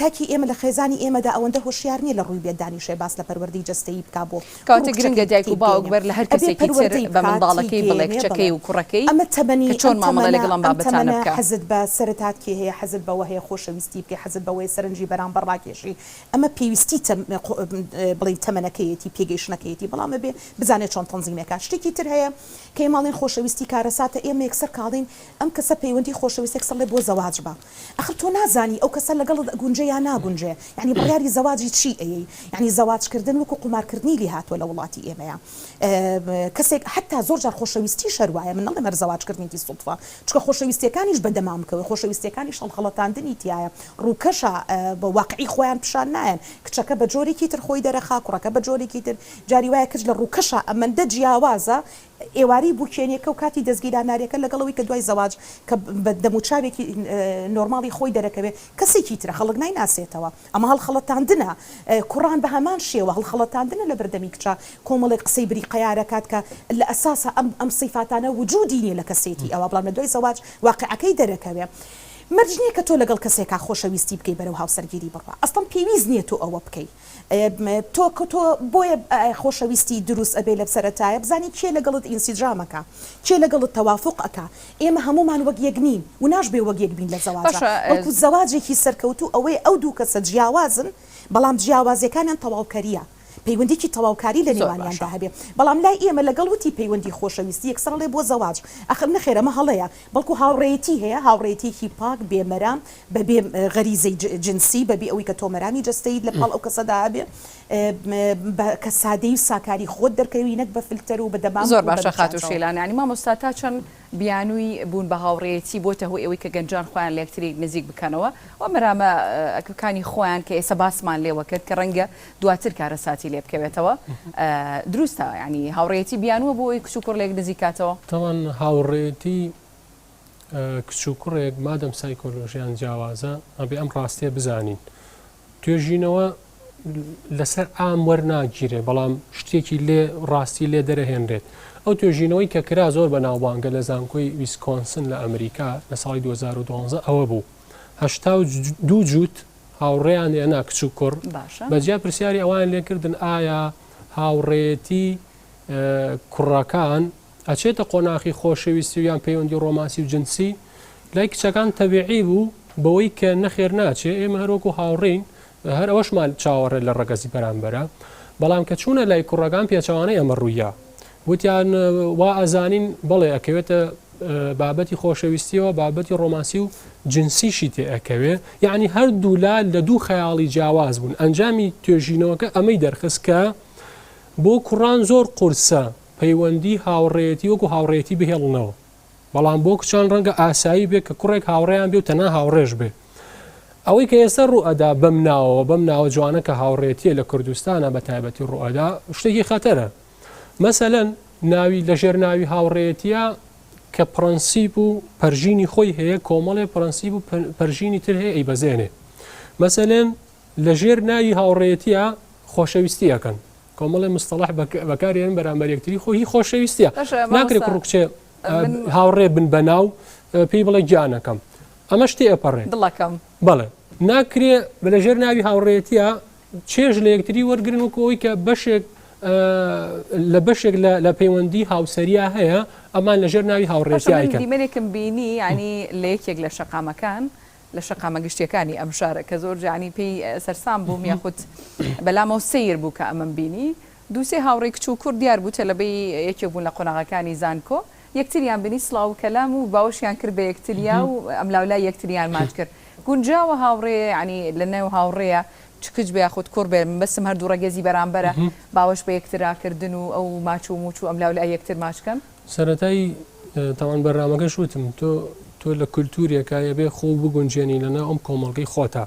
تاکی ئێمە لە خێزانی ئێمەدا ئەوەندە هۆشیار نییە لە ڕووی بێدانیشێ باس لە پەروەردەی جەستەیی بکا بۆ کاتێک گرنگە دایک و باوک بەر لە هەر کەسێکی تر بە منداڵەکەی بڵێ کچەکەی و کوڕەکەی ئەمە تەمەنی چۆن مامەڵە لەگەڵم بابەتانە بکە حەزت بە سەرەتاتکی هەیە حەزت بەوە هەیە خۆشەویستی بکە حەزت بەوەی سەرنجی بەرامبەر ڕاکێشی ئەمە پێویستی بڵێ تەمەنەکەیەتی پێگەیشتنەکەیەتی بەڵامە بێ بزانێت چۆن تەنزیمێکە شتێکی تر هەیە کە ماڵین خۆشەویستی کارەساتە ئێمە یەکسەر کاڵین ئەم کەسە پەیوەندی خۆشەویستێک سەڵێ بۆ زەواج بە ئەخر تۆ نازانی ئەو کەسە لەگەڵ گونجێ یا ناگونجێ یعنی بڕیاری زەواجی چی ئەیە یعنی زەواجکردن وەکو قومارکردنی لی هاتووە لە وڵاتی ئێمەیە کەسێک حتا زۆر جار خۆشەویستی شەروایە من نەڵێ مەر زەواجکردنی سوڵفا چکە خۆشەویستیەکانیش بەدەمامکەوە خۆشەویستیەکانی شەڵخەڵەتاندنی تایە ڕووکەشە بە واقعی خۆیان پیشان نایەن کچەکە بە جۆرێکی تر خۆی دەرەخا کوڕەکە بە جۆرێکی تر جاری وایە کچ لە ڕووکەشە ئەمەندە جیاوازە ئێواری بووکێنێکە و کاتی دەستگیراناریەکە لەگەڵەوەی کە دوای زەواج کە بە دەموچاوێکی نۆرماڵی خۆی دەرەکەوێت کەسێکی ترە خەڵک نایناسێتەوە ئەمە هەڵخەڵەتاندنە کوڕان بە هەمان شێوە هەڵخەڵەتاندنە لە بەردەمی کچە کۆمەڵی قسەی بری قەیارەکات کە لە ئەساسە ئەم سیفاتانە وجودی نیە لە کەسێتی ئەوە بڵام لە دوای زەواج واقعەکەی دەرەکەوێت مەرج نییە کە تۆ لەگەڵ کەسێکا خۆشەویستی بکەی بەرەو هاوسەرگیری بڕوا ئەستان پێویست نییە تۆ ئەوە بکەی تۆ کە تۆ بۆیە خۆشەویستی دروست ئەبێ لە سەرەتایە بزانی کێ لەگەڵت ئینسیجامەکە کێ لەگەڵت تەوافق ئەکا ئێمە هەمومان وەک یەک نین و ناشبێ وەک یەک بین لە زەواجە وەکو زەواجێکی سەرکەوتو ئەوەی ئەو دوو کەسە جیاوازن بەڵام جیاوازیەکانیان تەواوکەریە پەیوەندێکی تەواوکاری لە نێوانیاندا هەبێ بەڵام لای ئێمە لەگەڵ وتی پەیوەندی خۆشەویستی یەکسەر لێ بۆ زەواج ئەخر نەخێرەمە هەڵەیە بەڵکو هاوڕێتی هەیە هاوڕێتێکی پاک بێمەرام بەبێ غەریزەی جنسی بەبێ ئەوەی کە تۆمەرامی جەستەیت لە پاڵ ئەو کەسەدا هەبێ کە سادەی و ساکاری خۆت دەرکەوی نەک بە فلتەر و بەدەبام زۆر باشە خاتوشیلان ینی مامۆستا تا چەند بیانووی بوون بە هاوڕێتی بۆتە هۆی ئەوەی کە گەنجان خۆیان لە یەکتری نزیک بکەنەوە و مەرامە ئەکەکانی خۆیان کە ئێستا باسمان لێوە کرد کە ڕەنگە دواتر کارە ساتی لێ بکەوێتەوە دروستە ینی هاوڕێتی بیانووە بۆ ئەوی کچ و کوڕ لێک نزیکاتەوە تاوان هاوڕێتی کچ و کوڕێک مادەم سایکۆلۆژیان جیاوازە ئەبێ ئەم ڕاستیە بزانین توێژینەوە لەسەر ئام وەرناگیرێ بەڵام شتێکی لێ ڕاستی لێ دەرەهێنرێت ئەو توێژینەوەی کە کرا زۆر بە ناوبانگە لە زانکۆی ویسکۆنسن لە ئەمریکا لە ساڵی 2012 ئەوە بوو 82 جووت هاوڕێیان هێنا کچ و کوڕ بەجیا پرسیاری ئەوان لێکردن ئایا هاوڕێتی کوڕەکان ئەچێتە قۆناغی خۆشەویستی و یان پەیوەندی ڕۆمانسی و جنسی لای کچەکان تەبیعی بوو بەوەی کە نەخێر ناچێ ئێمە هەروەکو هاوڕین هەر ئەوەشمان چاوەڕێ لە ڕەگەزی بەرامبەرە بەڵام کە چوونە لای کوڕەکان پێچەوانەی ئەمە ڕوویە وتیان وا ئەزانین بەڵێ ئەکەوێتە بابەتی خۆشەویستیەوە بابەتی ڕۆمانسی و جنسیشی تێ ئەکەوێ یعنی هەردوو لا لە دوو خەیاڵی جیاواز بوون ئەنجامی توێژینەوەکە ئەمەی دەرخست کە بۆ کوڕان زۆر قورسە پەیوەندی هاوڕێتی وەکو هاوڕێتی بهێڵنەوە بەڵام بۆ کچان ڕەنگە ئاسایی بێت کە کوڕێک هاوڕێیان بێ و تەنها هاوڕێژ بێ ئەوەی کە ئێستا ڕوئەدا بەم ناوە جوانە کە هاوڕێتیە لە کوردستانە بە تایبەتی ڕوئەدا شتێکی خەتەرە مەسەلەن ناوی لەژێر ناوی هاوڕێتیە کە پرەنسیپ و پەرژینی خۆی هەیە کۆمەڵێ پرەنسیپ و پەرژینی تر هەیە ئەیبەزێنێ مەسەلەن لەژێر ناوی هاوڕێتیە خۆشەویستیەکەن کۆمەڵێ مستەڵح بەکارێن بەرامبەر یەکتری خۆی خۆشەویستیە ناکرێت کوڕکچێ هاوڕێ بن بەناو پێی بڵێ گیانەکەم ئەمە شتێ ئەپەڕێ دڵەکەم بەڵێ ناکرێ لەژێر ناوی هاوڕێتیە چێژ لە یەکتری وەرگرن وەکەوەی کە بەشێک لە بەشێک لە پەیوەندی هاوسەریا هەیە ئەمان لەژێر ناوی هاوڕێتیایکەن دیمەنێکم بینی ینی لە یەکێک لە شەقامەکان لە شەقامە گشتیەکانی ئەم شارە کە زۆر جانی پێی سەرسام بووم یاخود بەلامەوە سیر بوو کە ئەمەم بینی دووسێ هاوڕێ کچ و کوڕ دیار بوو تەلەبەی یەکێک بوون لە قۆناغەکانی زانکۆ یەکتریان بینی سڵاو کەلام و باوەشیان کرد بە یەکتریا و ئەم لاولای یەکتریان ماچ کرد گونجاوە هاوڕێ ینی لە نێو هاوڕێیە چکچ بە یاخود کوڕ بێ بەسم هەردوو ڕەگەزی بەرامبەرە باوەش بە یەکتراکردن و ئەو ماچ و موچ و ئەم لاولای یەکتر ماچکەن سەرەتایی تاوان بەرنامەکەش وتم تۆ لە کولتورێکایە بێ خۆ بگونجێنی لەنا ئەم کۆمەڵگەی خۆتە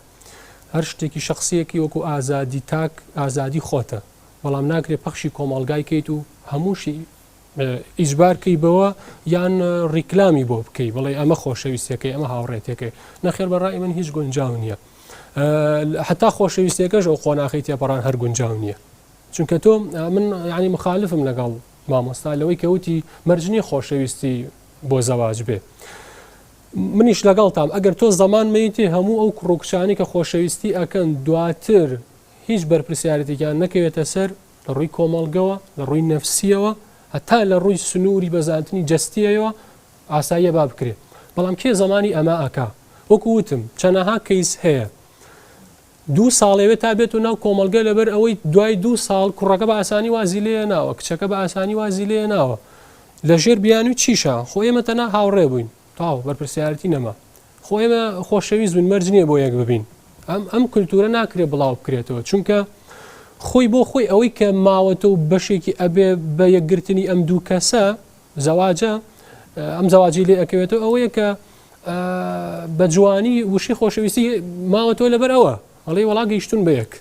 هەر شتێکی شخصیەکی وەکو ئازادی تاک ئازادی خۆتە بەڵام ناکرێت پەخشی کۆمەڵگای کەیت و هەمووشی ئیجبارکەی بەوە یان ڕیکلامی بۆ بکەی بڵێ ئەمە خۆشەویستەکەی ئەمە هاوڕێتەکەی نەخێر بەڕای من هیچ گونجاو نییە حتا خۆشەویستەکەش ئەو قۆناغی تێپەڕان هەر گونجاو نییە چونکە تۆ من ینی مخالفم لەگەڵ مامۆستا لەوەی کەوتی مەرجنی خۆشەویستی بۆ زەواج بێ منیش لەگەڵتام ئەگەر تۆ زەمان مەیتێ هەموو ئەو کوڕکچانی کە خۆشەویستی ئەکەن دواتر هیچ بەرپرسیارەتێکیان نەکەوێتە سەر لە ڕووی کۆمەڵگەوە لە ڕووی نەفسیەوە هەتا لە ڕووی سنووری بەزانتنی جەستیەوە ئاساییە با بکرێت بەڵام کێ زمانی ئەمە ئەکا وەکو وتم چەنەها کەیس هەیە 2 ساڵێوێت تا بێت و ناو کۆمەلگە لەبەر ئەوەی دوای 2 ساڵ کوڕەکە بە ئاسانی وازی لێ ناوە کچەکە بە ئاسانی وازی لێ ناوە لەژێر بیانوی چیشە خۆ ئێمە تەنها هاوڕێ بووین تاو بەرپرسیارەتی نەما خۆ ئێمە خۆشەویست بووین مەرج نییە بۆ یەک ببین ئەم کولتورە ناکرێت بڵاو بکرێتەوە چونکە خۆی بۆ خۆی ئەوەی کە ماوەتە و بەشێکی ئەبێ بە یەکگرتنی ئەم دوو کەسە زەواجە ئەم زەواجی لێ ئەکەوێتەوە ئەوەیە کە بە جوانی وشی خۆشەویستی ماوەتەوە لەبەر ئەوە ئەڵێ وەڵا گەیشتون بە یەک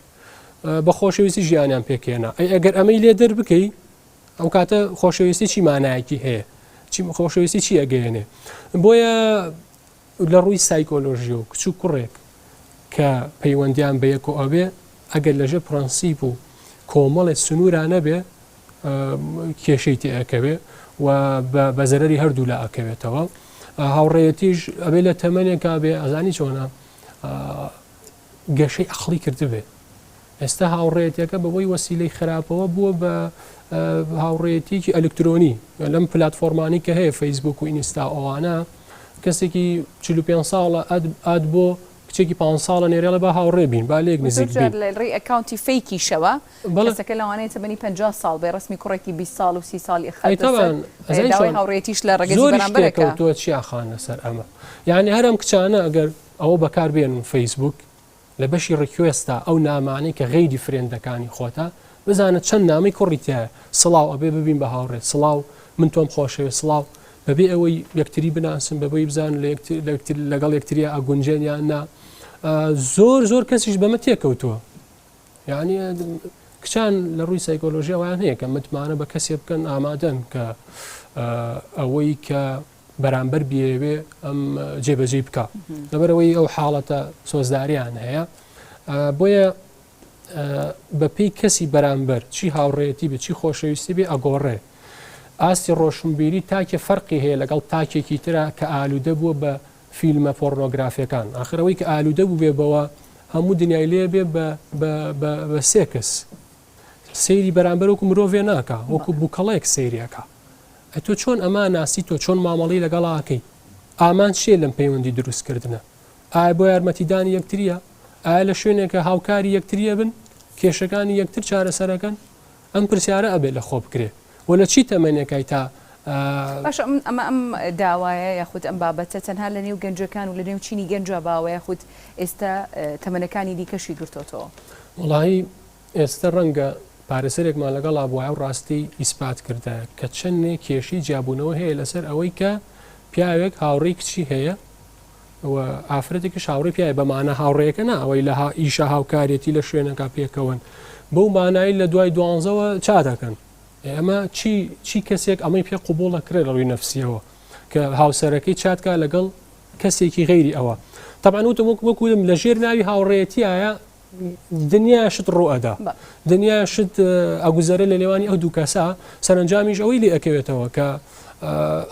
بە خۆشەویستی ژیانیان پێکێنا ئەگەر ئەمەی لێ دەربکەی ئەو کاتە خۆشەویستی چی مانایەکی هەیە خۆشەویستی چی ئەگەیەنێ بۆیە لە ڕووی سایکۆلۆژی و کچ و کوڕێک کە پەیوەندیان بە یەک و ئەوێ ئەگەر لەژێ پرەنسیپ و کۆمەڵێ سنوورانە بێ کێشەی تێئەکەوێ و بە زەرەری هەردوو لە ئەکەوێتەوە هاوڕێیەتیش ئەبێ لە تەمەنێکا بێ ئەزانی چۆنە گەشەی عەقڵی کردبێ ئێستا هاوڕێیەتەکە بەبۆی وەسیلەی خراپەوە بووە بە هاوڕێیەتێکی ئەلکترۆنی لەم پلاتفۆرمانی کە هەیە فەیسبوک و ئینستا ئەوانە کەسێکی 45 ساڵە ئاد بۆ کچێکی 5 ساڵە نێرێڵە بە هاوڕێ بین با لێک نزیک بین ڕێ ئەکاونتی فیکی شەوە بەڵێ. کەسەکە لەوانەیە تەمەنی 50 ساڵ بێ ڕسمی کوڕێکی 20 ساڵ و 30 ساڵی طبعاً. داوای هاوڕێتیش لە ڕێگەی زۆریش بەرامبەرەکە تێکەوتووە چیاخانە سەر ئەمە یعنی هەرم کچانە ئەگەر ئەوە بەکار بێن فەیسبوک لە بەشی ڕکوێستا ئەو نامانەی کە غەیری فرێندەکانی خۆتە بزانە چەند نامی کوڕیتیایە سڵاو ئەبێ ببین بە هاوڕێت سڵاو من تۆم خۆشەوێ سڵاو بەبێ ئەوەی یەکتری بناسن بەبەی بزان لەگەڵ یەکتریە ئاگونجێن یان نا زۆر کەسیش بەمە تێکەوتووە یعنی کچان لە ڕووی سایکۆلۆژی ئەویان هەیە کە متمانە بە کەسێ بکەن ئامادەن کە ئەوەی کە بەرامبەر بێوێ ئەم جێبەجێ بکە لەبەرەوەی ئەو حاڵەتە سۆزداریان هەیە بۆیە بەپێی کەسی بەرامبەر چی هاوڕێتی بێ چی خۆشەویستی بێ ئەگۆڕێ ئاستی ڕۆشنبیری تاکێ فەرقی هەیە لەگەڵ تاکێکی ترە کە ئالوودە بووە بە فیلمە پۆرنۆگرافیەکان ئاخرەوەی کە ئالوودە بوو بێ بەوە هەموو دنیای لێ بێ بە سێ کەس سەیری بەرامبەر وەکو مرۆڤێ ناکە وەکو بووکەڵەیەک سەیریەکە تۆ چۆن ئەمە ناسی تۆ چۆن مامەڵی لەگەڵاکەی ئامان شێ لەم پەیوەندی دروستکردنە ئایا بۆ یارمەتیدانی یەکتریە ئایا لە شوێنێکە هاوکاری یەکتریە بن کێشەکانی یەکتر چارەسەرەکەن ئەم پرسیارە ئەبێ لە خۆ بکرێ و لە چی تەمەنێکای تا باش ئەمە ئەم داوایە یاخود ئەم بابەتە تەنها لە نێو گەنجەکان و لە نێو چینی گەنجە باوە یاخود ئێستا تەمەنەکانی دیکەشی گرتۆتەوە وڵی ئێستا ڕەنگە پارێسەرێکمان لەگەڵ ئابووای و ڕاستی ئیسپات کردە کە چەندێ کێشی جیابوونەوە هەیە لەسەر ئەوەی کە پیاوێک هاوڕێی کچی هەیە ئافرەتێکی هاوڕێ پیاە بەمانە هاوڕێەکە نا ئەوەی لە ئیشە هاوکارێتی لە شوێنەکە پێکەوەن بەو مانایی لە دوای دوانزەوە چادەکەن ئەمە چی کەسێک ئەمەی پێ قوبوڵە کرێت لە ڕووی نەفسیەوە کە هاوسەرەکەی چاتکە لەگەڵ کەسێکی غەیری ئەوە طبعاً وەکوم لە ژێر ناوی هاوڕێتی دنیا شت ڕۆئەدا دنیا شت ئەگوزەرە لە لێوانی ئەو دوو کەسا سەرنجامیش ئەوەی لێ ئەکەوێتەوە کە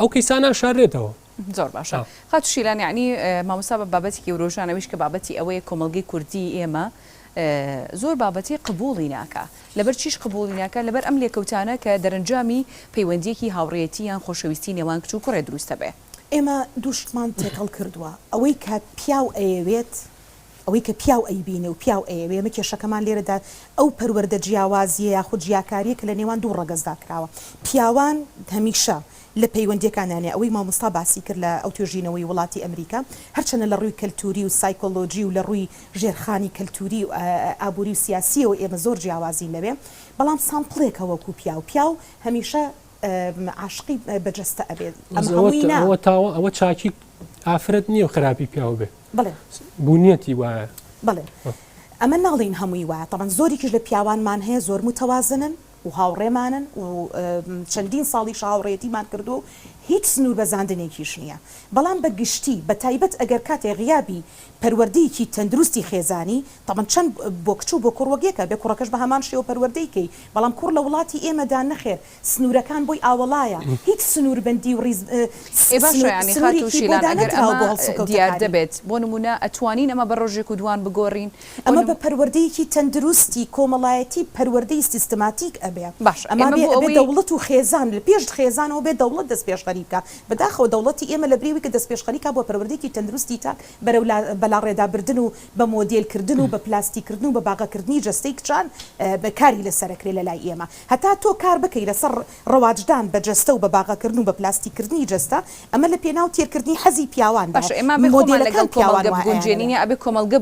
ئەو کەیسانە شارێتەوە زۆر باشە خاتوشیلان یعنی مامۆستا بە بابەتێکی ورۆژانەویش کە بابەتی ئەوەیە کۆمەلگەی کوردی ئێمە زۆر بابەتی قبوڵی ناکە لەبەر چیش قبوڵی ناکە لەبەر ئەم لێکەوتانە کە دەرەنجامی پەیوەندیەکی هاوڕێتی یان خۆشەویستی نێوان کچ و کوڕێ دروستە بێ ئێمە دووشمان تێکەڵ کردووە ئەوەی کە پیاو ئەیەوێت ئەوەی کە پیاو ئەیبینێ و پیاو ئەیەوێ ئێمە کێشەکەمان لێرەدا ئەو پەروەردە جیاوازیە یاخود جیاکاریە کە لە نێوان دوو ڕەگەزدا کراوە پیاوان هەمیشە لە پەیوەندیەکانانێ ئەوەی مامۆستا باسی کرد لە ئەو توێژینەوەی وڵاتی ئەمریکا هەرچەنە لە ڕووی کەلتوری و سایکۆلۆجی و لە ڕووی ژێرخانی کەلتوری و ئابووری و سیاسیەوە ئێمە زۆر جیاوازی لەوێ بەڵام سامپڵێکە وەکو پیاو هەمیشە عاشقی بەجەستە ئەبێت ئەوە چاکی ئافرەت نییە و خراپی پیاو بێ بڵێ بوونیەتی وایە بڵێ ئەمە ناڵین هەمووی وایە طبعاً زۆریکیش لە پیاوانمان هەیە زۆر متەوازنن و هاوڕێمانن و چەندین ساڵی هاوڕێتیمان کردو هیچ سنوور بەزاندنێکیش نییە بەڵام بە گشتی بە تایبەت ئەگەر کاتێ غیابی پەروەردەیەکی تەندروستی خێزانی طبعاً چەند بۆ کچ و بۆ کوڕوەگێکە بێ کوڕەکەش بە هەمان شێوە پەروەردەیکەی بەڵام کوڕ لە وڵاتی ئێمەدا نەخێر سنوورەکان بۆی ئاوەڵایە هیچ سنووربەندی و ڕیز دیار دەبێت بۆ نمونە ئەتوانین ئەمە بە ڕۆژێک و دوان بگۆڕین ئەمە بە پەروەردەیەکی تەندروستی کۆمەڵایەتی پەروەردەی سیستماتیک ئەبێ ئەمە بێ دەوڵەت و خێزان لە پێش خێزانەوە بێ دەوڵەت دەست پێشخەریکە بەداخەوە دەوڵەتی ئێمە لە برێوی کە دەست پێشخەریکە بۆ پەروەردەیەکی تەندروستی تا بەرەو بەلا ڕێدابردن و بە مۆدێلکردن و بە پلاستیکردن و بە باغەکردنی جەستەی کچان بەکاری لەسەرەکرێ لە لای ئێمە هەتا تۆ کار بکەی لەسەر ڕەواجدان بە جەستە و بە باغەکردن و بە پلاستیکردنی جەستە ئەمە لە پێناو تێرکردنی حەزی پیاوان باش ئێمە مۆدێلەکان کۆمەلگە بگونجێنینە ئەبێ کۆمەلگە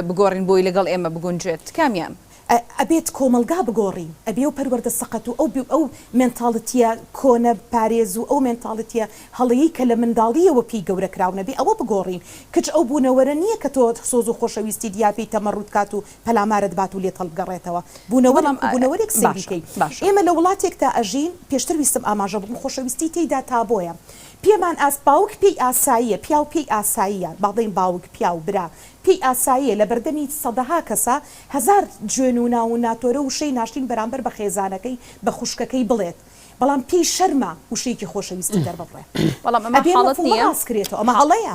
بگۆڕین بۆی لەگەڵ ئێمە بگونجێت کامیان ئەبێت کۆمەلگا بگۆڕین ئەبێ و پەروەردە سەقەت و ئەو مێنتاڵەتیە کۆنە پارێز و ئەو مێنتاڵەتیە هەڵەیەی کە لە منداڵیەوە پێی گەورە کراونە بێ ئەوە بگۆڕین کچ ئەو بوونەوەرە نییە کە تۆ سۆز و خۆشەویستی دیاپی تەمەڕوت کات و پەلامارت بات و لێت هەڵبگەڕێتەوە بوونەوەرێک سەیریکەی ئێمە لە وڵاتێکدا ئەژین پێشتر ویستم ئاماژە بووم خۆشەویستی تێیدا تا بۆیە پێمان باوک پێی ئاساییە پیاو پێی ئاساییە باڵێن باوک پیاو برا پێی ئاساییە لە بەردەمی سەدەها کەسە هەزار جوێن و ناو و ناتۆرە وشەی ناشتین بەرامبەر بە خێزانەکەی بە خوشکەکەی بڵێت بەڵام پێی شەرمە وشەیەکی خۆشەویستی دەربڕێ بەڵام ئەمە حاڵەت نییە ڕاستکرێتەوە ئەمە هەڵەیە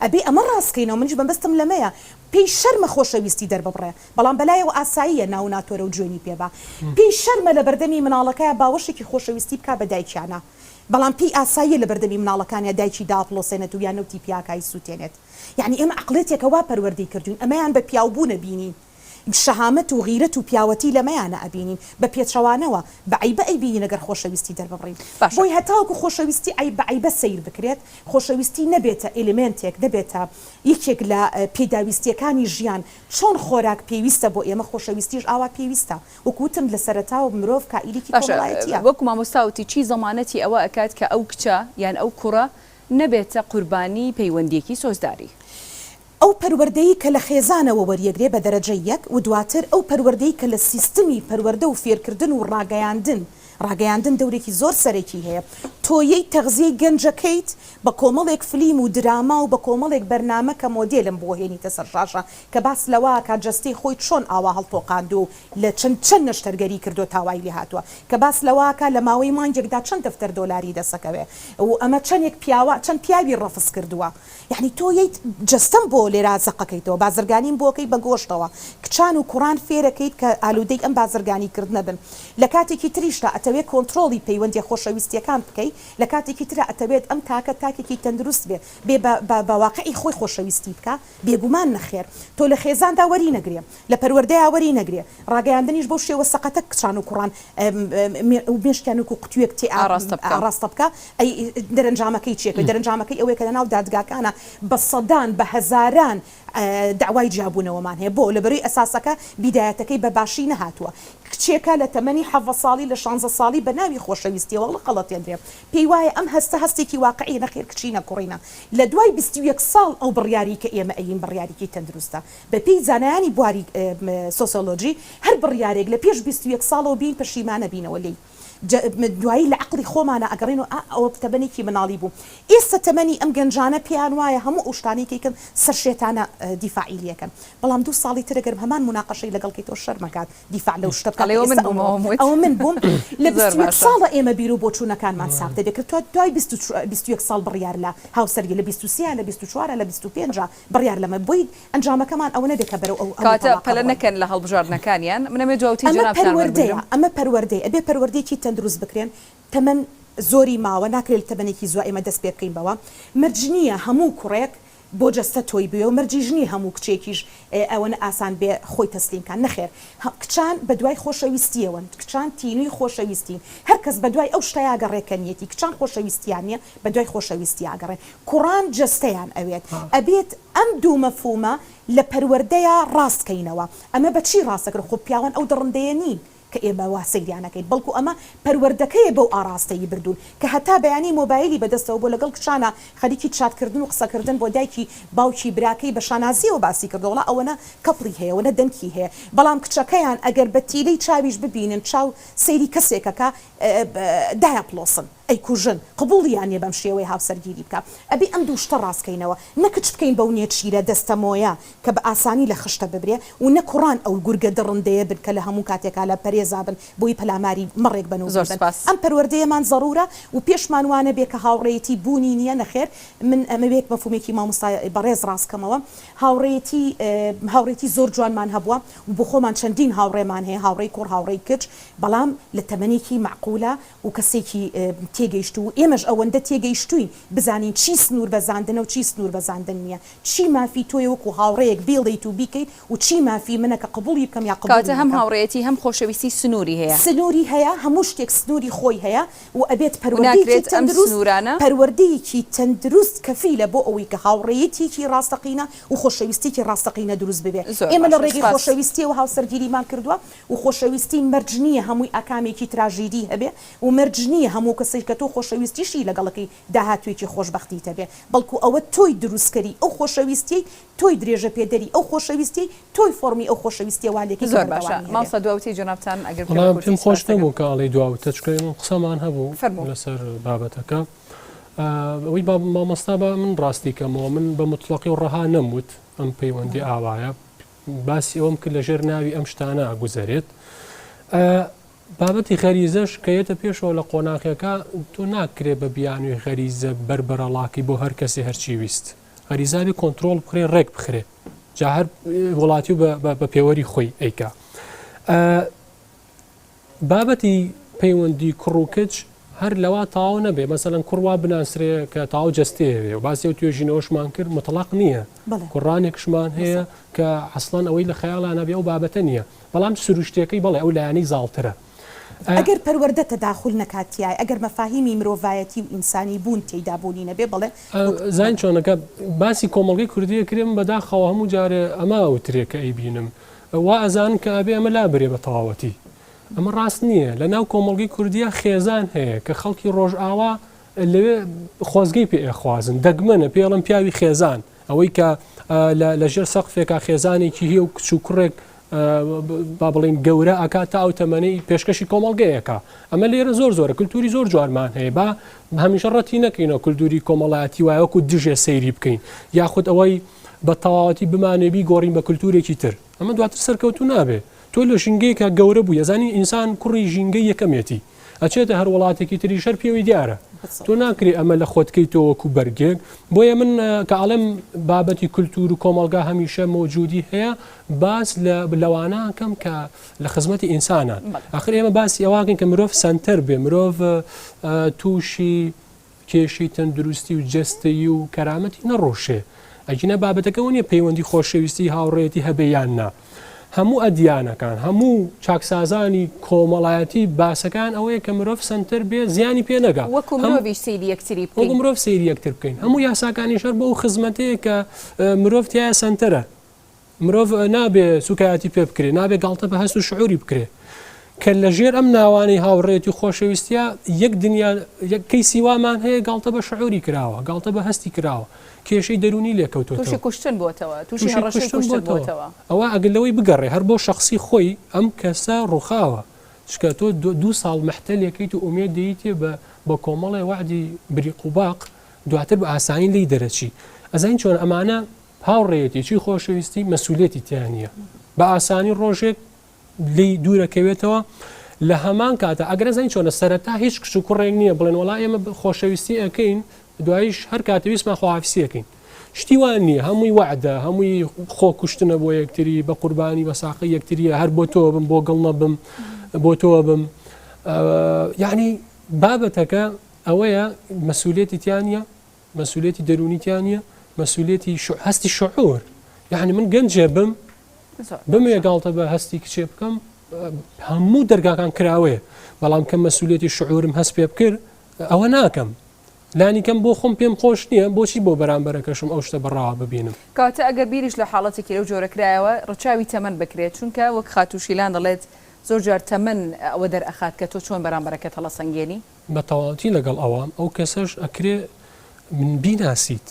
ئەبێ ئەمە ڕاستکەینەوە منش بەمبەستم لەمەیە پێی شەرمە خۆشەویستی دەربڕێ بەڵام بەلایەوە ئاساییە ناو ناتۆرە و جوێنی پێبا پێی شەرمە لە بەردەمی مناڵەکەیە باوەشێکی خۆشەویستی بکا بە دایکیانە بەڵام پێی ئاساییە لە بەردەمی مناڵەکانیا دایکی داپڵۆسێنێت و یان نەوتی پیاکای سووتێنێت یعنی ئێمە عقلێتێکە وا پەروەردەی کردوین ئەمەیان بە پیاوبوو نەبینین شەهامەت و غیرەت و پیاوەتی لەمەیانە ئەبینین بە پێچەوانەوە بە عیبە ئەیبینی نەگەر خۆشەویستی دەربڕین بۆی هەتاوەکو خۆشەویستی بە عیبە سیر بکرێت خۆشەویستی نەبێتە ئێلمنتێک نەبێتە یەکێک لە پێداویستیەکانی ژیان چۆن خۆراک پێویستە بۆ ئێمە خۆشەویستیش ئاوا پێویستە وەکوتم لە سەرەتاوە مرۆڤ کائیلێکی کۆمەڵایەتیە وەکو مامۆستاوتی چی زەمانەتی ئەوە ئەکات کە ئەو کچە یان ئەو کوڕە نەبێتە قوربانی پەیوەندیەکی سۆزداری ئەو پەروەردەیی کە لە خێزانەوە وەریەگرێ بە دەرەجەی یەک و دواتر ئەو پەروەردەی کە لە سیستمی پەروەردە و فێرکردن و ڕاگەیاندن دەورێکی زۆر سەرێکی هەیە تۆیەی تەغزیەی گەنجەکەیت بە کۆمەڵێک فلیم و دراما و بە کۆمەڵێک بەرنامە کە مۆدێلم بۆ هێنیتە سەر شاشە کە باس لەوە کە جەستەی خۆی چۆن ئاوا هەڵتۆقاند و لە چەند نەشتەرگەری کردو تاوای لێ هاتووە کە باس لەوەکە لە ماوەی مانگێکدا چەند دەفتەر دۆلاری دەسەکەوێ و ئەمە چەند پیاوی ڕەفز کردووە یعنی تۆیەیت جەستەم بۆ لێرا زەقەکەیتەوە بازرگانیم بۆکەی بە گۆشتەوە کچان و کوڕان فێرەکەیت کە ئالوودەی ئەم بازرگانی کردنە بن لە کاتێکی تریشدا ئەتەوێت کۆنتترۆلی پەیوەندی خۆشەویستیەکان بکەیت لە کاتێکی ترە ئەتەوێت ئەم تاکێکی تەندروست بێ باواقعی خۆی خۆشەویستی بکە بێگومان نەخێر تۆ لە خێزاندا وەری نەگرێ لە پەروەردەیە وەری نەگرێ ڕاگەیاندنیش بۆ شێوە سەقەتە کچان و کوڕان مێشکیان و قوتوویەک تێ ئاڕاستە بکە ئەی دەرەنجامەکەی چێک دەرەنجامەکەی ئەوەیە کە لەناو دادگاکانە بە سەدان بە هەزاران داوای جیابوونەوەمان هەیە بۆ لەبەروی ئەساسەکە بیدایەتەکەی بە باشی نەهاتووە کچێکە لە تەمەنی 7 ساڵی لە 16 ساڵی بە ناوی خۆشەویستیەوە لە قەڵەتێنرێ پێی وایە ئەم هەستێکی واقعی نەخێر کچی نەکوڕینە لە دوای 21 ساڵ ئەو بڕیاری کە ئێمە ئەین بڕیارێکی تەندروستە بە پێی زانایانی بواری سۆسیۆلۆژی هەر بڕیارێک لە پێش 21 ساڵەوە بین پەشیمانە بینەوە لی دوایی لە عقلی خۆمانە ئەگەڕین و ئەوە تەمەنێکی مناڵی بوو ئێستا تەمەنی ئەم گەنجانە پێیان وایە هەموو ئوشتانێکیکن سەر شێتانە دیفاعیلیەکەن بەڵام 2 ساڵی ترەگەرم هەمان مناقەشەی لەگەڵ کەیتەوە شەرمەکات دیفاع لەو شتە ئەوە من بووم لە 21 ساڵە ئێمە بیر و بۆچوونەکانمان ساختە دەکرد تۆ دوای 21 ساڵ بڕیار لە هاوسەرگی لە 23 لە 24 لە 25 بڕیار لەمە بۆی ئەنجامەکەمان ئەوە نەدەکە بەرەو ئەو کاتە پەلە نەکەن لە هەڵبژاردنەکانیان منەمێ جوتی جناب ئەمە پەروەردەی ئەبێ پەروەردەیەکی تەندروست بکرێن تەمەن زۆری ماوە ناکرێت تەمەنێکی زۆر ئێمە دەست پێ بکەینەوە مرجنیە هەموو کوڕێک بۆ جەستە تۆی بێ و مەرجیژنی هەموو کچێکیش ئەوەنە ئاسان بێ خۆی تەسلیمکان نەخێر کچان بە دوای خۆشەویستیەوەن کچان تینووی خۆشەویستین هەر کەس بە دوای ئەو شتەیە گەڕێکەنیەتی کچان خۆشەویستیان نیە بە دوای خۆشەویستی ئاگەڕێن کوڕان جەستەیان ئەوێت ئەبێت ئەم دوو مەفهومە لە پەروەردەیە ڕاستکەینەوە ئەمە بەچی ڕاستەکرد خۆ پیاوان ئەو دڕندەیە نین کە ئێمە وا سەیریانەکەیت بەڵکو ئەمە پەروەردەکەیە بەو ئاراستەی بردوون کە هەتا بەیانی مۆبایلی بەدەستەوە بۆ لەگەڵ کچانە خەریکی چاتکردن و قسەکردن بۆ دایکی باوکی براکەی بە شانازیەوە باسی کردەوەڵا ئەوەنە کەپڵی هەیە وەنە دەنکی هەیە بەڵام کچەکەیان ئەگەر بە تیلەی چاویش ببینن چاو سەیری کەسێکەکە دایە پلۆسن ئەی کوژن قبوڵیانێ بەم شێوەی هاوسەرگیری بکە ئەبی ئەم دوو شتە ڕاستکەینەوە نەکچ بکەین بەو نێچیرە دەستەمۆیە کە بە ئاسانی لە خشتە ببرێ و نەکوڕان ئەو گورگە دڕندەیە بن کە لە هەموو کاتێکا لە پەرێزا بن بۆی پەلاماری مەڕێک بن و ئەم پەروەردەیەمان زەڕورە و پێشمان وانە بێ کە هاوڕێیەتی بوونی نییە نەخێر من ئەمە بێت مەفهومێکی مامۆستا بەڕێز ڕاستکەمەوە هاوڕێتی زۆر جوانمان هەبووە و بۆ خۆمان چەندین هاوڕێمان هەیە هاوڕێی کوڕ هاوڕێی کچ بەڵام لە تەمەنێکی معقولە و کەسێکی تێگەیشت و ئێمەش ئەوەندە تێگەیشتوین بزانین چی سنوور بەزاندنە و چی سنوور بەزاندن نییە چی مافی تۆی وەکو هاوڕەیەک بێڵیت و بیکەیت و چی مافی منە کە قبولی بکەم یا قبول هەم هاوڕێتی هەم خۆشەویستی سنووری هەیە سنووری هەیە هەموو شتێک سنووری خۆی هەیە و ئەبێت پەروەردەیەکی تەندروست کەفیلە بۆ ئەوەی کە هاوڕێیەتێکی ڕاستەقینە و خۆشەویستێکی ڕاستەقینە دروست ببێ ئێمە لە ڕێگەی خۆشەویستی و هاوسەرگیریمان کردووە و خۆشەویستی مەرجنیە هەمووی ئاکامێکی تراژیدی هەبێ و مەرجنیە هەموو کەسێک کە تۆ خۆشەویستیشی لەگەڵەکەی داهاتوێکی خۆشبەختی هەبێ بەڵکو ئەوە تۆی دروستکەری ئەو خۆشەویستی تۆی درێژە پێدەری ئەو خۆشەویستی تۆی فۆرمی ئەو خۆشەویستی وانێکی زۆر باشە مامۆستا دواوتی جنابتان ئەگەر پێم خۆش نەبوو کە ئەڵێ دواوتە چکەین قسەمان هەبوو لەسەر بابەتەکە ئەوەی مامۆستا بە من ڕاستی کەمەوە من بە مطلقی و ڕەها نەموت ئەم پەیوەندی ئاوایە باسی ئەوم کرد لەژێر ناوی ئەم شتانە ئەگوزارێت بابەتی غەریزەش کەیەتە پێشەوە لە قۆناغیەکە تۆ ناکرێ بە بیانوی غەریزە بربەرەڵاکی بۆ هەر کەسی هەرچی ویست غەریزابی کۆنتترۆل بخرێ ڕێک بخرێ جا هەر وڵاتی و بە پێوەری خۆی ئەیکا بابەتی پەیوەندی کوڕ و کچ هەر لەوا تاو نەبێ مەسەڵەن کوڕوا بناسرێ کە تاو جەستێوێ و باسی و توێژینەوەشمان کرد متڵاق نییە کوڕانێکشمان هەیە کە حەسڵەن ئەوەی لە خەیاڵا نەبێ و بابەتە نییە بەڵام سروشتەکەی بەڵێ ئەو لایەنەی زاڵترە ئەگەر پەروەردە تەداخل نەکاتیای ئەگەر مەفاهیمی مرۆڤایەتی و ئینسانی بوون تێیدا بوونی نەبێ بڵێ زین چۆنەکە باسی کۆمەڵگەی کوردیە کرێم بەداخەوە هەموو جارێ ئەمە ئەوترێکە ئەیبینم وا ئەزان کە ئەبێ ئەمە لا برێ بە تەواوەتی ئەمە ڕاست نییە لە ناو کۆمەڵگەی کوردیا خێزان هەیە کە خەڵکی ڕۆژئاوا لەوێ خۆزگەی پێ ئێخوازن دەگمەنە پێڵم پیاوی خێزان ئەوەی کە لەژێر سەقفێکا خێزانێکی هی و کچ و کوڕێک با بڵین گەورە ئەکات تا ئەو تەمەنەی پێشکەشی کۆمەڵگەیەکە ئەمە لێرە زۆر کولتوری زۆر جوانمان هەیە با هەمیشە ڕەتی نەکەینەوە کولتوری کۆمەڵایەتی وایەوەکو دژێ سەیری بکەین یاخود ئەوەی بە تەواوەتی بمانێبی گۆڕین بە کولتورێکی تر ئەمە دواتر سەرکەوتو نابێ تۆ لە ژینگەیەکە گەورە بوو یەزانی ئینسان کوڕی ژینگەی یەکەمێتی ئەچێتە هەر وڵاتێکی تری شەر پێوەی دیارە تۆ ناکرێ ئەمە لە خۆتکەیتەوەکو بەرگێک بۆیە من کە ئاڵم بابەتی کولتور و کۆمەڵگا هەمیشە مۆجودی هەیە باس لەوانەکەم کە لە خزمەتی ئینسانان ئاخر ئێمە باسی ئەواکەین کە مرۆڤ سنتەر بێ مرۆڤ تووشی کێشەی تەندروستی و جەستەیی و کەرامەتی نەڕۆشێ ئەجینە بابەتەکە نیە پەیوەندی خۆشەویستی هاوڕێتی هەبێیاننا هەموو ئەدیانەکان هەموو چاکسازانی کۆمەڵایەتی باسەکان ئەوەیە کە مرۆڤ سنتەر بێ زیانی پێ نەگا وەکو مرۆڤ سەیری یەکتری بکەین وەکو مرۆڤ سەیری یەکتر بکەین هەموو یاساکانی شەر بۆ خزمەتەیە کە مرۆڤ تایە سنتەرە مرۆڤ نابێ سوکایەتی پێ بکرێ نابێ گاڵتە بە هەست و شعوری بکرێ کە لە ژێر ئەم ناوانەی هاوڕێتی خۆشەویستیە یەک دنیا یەکەی سیوامان هەیە گاڵتە بە شعوری کراوە گاڵتە بە هەستی کراوە کێشەی دەرونی لێکەوتۆ تووشی کوشتن بۆتەوە تووشی هەڕەشەی کوشتن بۆتەوە ئەوە ئەگەلەوەی بگەڕێ هەر بۆ شخصی خۆی ئەم کەسە ڕووخاوە چکە تۆ 2 ساڵ مەحتەلێکیت و ئومێد دەیتێ بە کۆمەڵی وعدی بریق و باق دواتر بە ئاسانی لی دەرەچی ئەزین چۆن ئەمانە هاوڕێتێکی خۆشەویستی مەسئولێتی تیانە بە ئاسانی ڕۆژێک لی دوورەکەوێتەوە لە هەمان کاتە ئەگەر زین چۆنە سەرەتا هیچ کچ و کوڕێک نییە بڵێن وڵای ئێمە خۆشەویستی ئەەکەین دوایش هەر کاتەویستمان خۆحافیسیەکەین شتی وان نییە هەمووی وعدە هەمووی خۆ کوشتنە بۆ یەکتری بە قوربانی بە ساقی یەکتریە هەر بۆ تۆ بم بۆ گڵنە بم بۆ تۆ بم یعنی بابەتەکە ئەوەیە مەسئولێتی تیانە مەسئولێتی دەرونیتیانە مەسئولێتی هەستی شعور یعنی من گەنجێ بمێ گاڵتە بە هەستی کچێ بکەم هەموو دەرگاکان کراوەیە بەڵام کەم مەسئولێتی شعورم هەست پێ بکرد ئەوە ناکەم لانیکەم بۆ خۆم پێم خۆش نییە بۆچی بۆ بەرامبەرەکەشم ئەو شتە بەڕاوە ببینم کاتە ئەگەر بیریش لە حاڵەتێکی لەو جۆرەکرایەوە ڕەچاوی تەمەن بکرێت چونکە وەک خاتوشیلان دەڵێت زۆر جار تەمەن ئەوە دەرئەخات کە تۆ چۆن بەرامبەرەکەت هەڵە سەنگێنی بە تەواوەتی لەگەڵ ئەوام ئەو کەسەش ئەکرێ من بیناسیت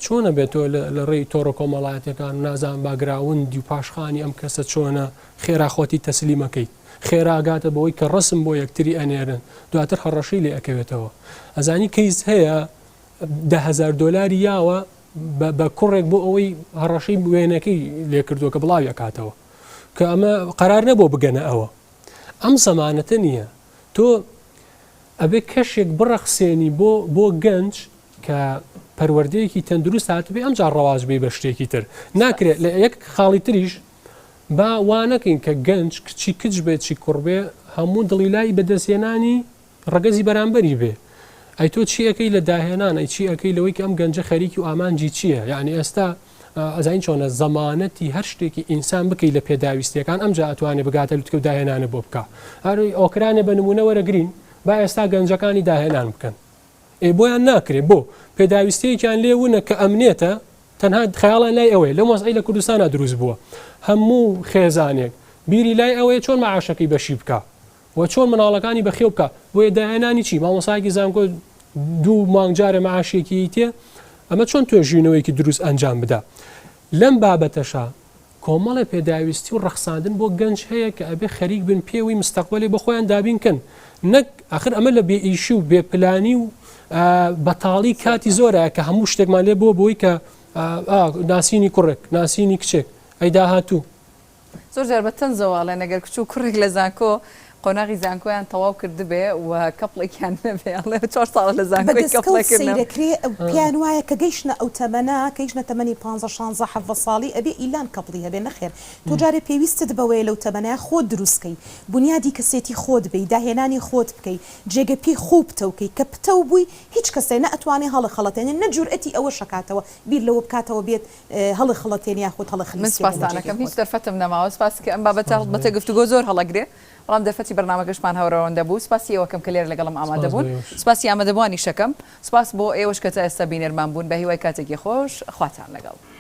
چۆنە بێت تۆ لە ڕێی تۆڕە کۆمەڵایەتەکان نازان باگراوندی و پاشخانی ئەم کەسە چۆنە خێراخۆتی تەسلیمەکەیت خێراگاتە بەوەی کە ڕسم بۆ یەکتری ئەنێرن دواتر هەڕەشەی لێ ئەکەوێتەوە ئەزانی کەیس هەیە $10,000 یاوە بە کوڕێک بۆ ئەوەی هەڕەشەی وێنەکەی لێ کردووە کە بڵاوی ئەکاتەوە کە ئەمە قەرار نەبوو بگەنە ئەوە ئەم زەمانەتە نییە تۆ ئەبێ کەشێک بڕەخسێنی بۆ گەنج کە پەروەردەیەکی تەندروست هاتبێ ئەم جار ڕەواز بێ بە شتێکی تر ناکرێت لە یەک خاڵی تریش با وانەکەین کە گەنج کچی کچ بێت چی کوڕبێ هەموو دڵیلای بەدەستێنانی ڕگەزی بەرامبەری بێ ئەی تۆ چی ئەەکەی لە داهێنان ئەی چی ئەەکەی لەوەی کە ئەم گەنجە خەریکی و ئامانجی چییە یعنی ئێستا ئەزین چۆنە زەمانەتی هەر شتێکی ئینسان بکەی لە پێداویستیەکان ئەمجا ئەتوانێت بگاتە لوتکە و داهێنانە بۆ بکە هەروی ئۆکرانە بە نمونە وەرەگرین با ئێستا گەنجەکانی داهێنان بکەن بۆیان ناکرێت بۆ پێداویستەیەکیان لێونە کە ئەمنێتە تەنها خەیاڵان لای ئەوەیە لە مۆزعی لە کوردستانە دروست بووە هەموو خێزانێک بیری لای ئەوەیە چۆن مەعاشەکەی بەشی بکە و چۆن مناڵەکانی بەخێو بکە بۆیە داهێنانی چی مامۆسایەکی زانکۆ 2 مانگجارە مەعاشێکی تێ ئەمە چۆن توێژینەوەیکی دروست ئەنجام بدە لەم بابەتەشە کۆمەڵی پێداویستی و ڕەخساندن بۆ گەنج هەیە کە ئەبێ خەریک بن پێوی مستەقبەلی بە خۆیان دابینکەن نەک ئاخر ئەمە لە بێئیشی و بێپلانی و بەتاڵی کاتی زۆرە کە هەموو شتێکمان لێ بۆی کە ناسینی کوڕێک ناسینی کچێک ئەی داهاتوو زۆر جار بە تەنزەواڵێ نەگەر کچ و کوڕێک لە زانکۆ قۆناغی زانکۆیان تەواو کردبێ و کەپڵێکیان نەبێ ئەڵێ 4 ساڵ لە زانکۆی کەپڵێکردن سیرەکرێ پیان وایە کە گەیشتە ئەو تەمەنا کەیشتە تەمەنی 15 حەڤە ساڵی ئەبێ ئیلان کەپڵی هەبێ نەخێر تۆ جارێ پێویستت بەوەیە لەو تەمەنای خۆت دروستکەی بنیادی کەسێتی خۆت بی داهێنانی خۆت بکەی جێگەپی خوب بتەوکەی کە پتە بووی هیچ کەسێ نەئەتوانێ هەڵە خەڵەتێنێ نەجورئەتی ئەوە شکاتەوە بیر لەوە بکاتەوە بێت هەڵە خەڵەتێنی یاخود هەڵە من سپاسدانەکەم هیچ دەرفەتم نەماوە سپاس کە ئەم بابەتە بەتە گفتوگۆ زۆر هەڵەگرێ بەڵام دەرفەتی بەرنامەکەشمان هەورەوەندە بوو سپاسی ئێوەکەم کە لێر لەگەڵم ئامادە بوون سپاسی ئامادەبوانی شەکەم سپاس بۆ ئێوەش کە تا ئێستا بینەرمان بوون بە هیوای کاتێکی خۆش خواتان لەگەڵ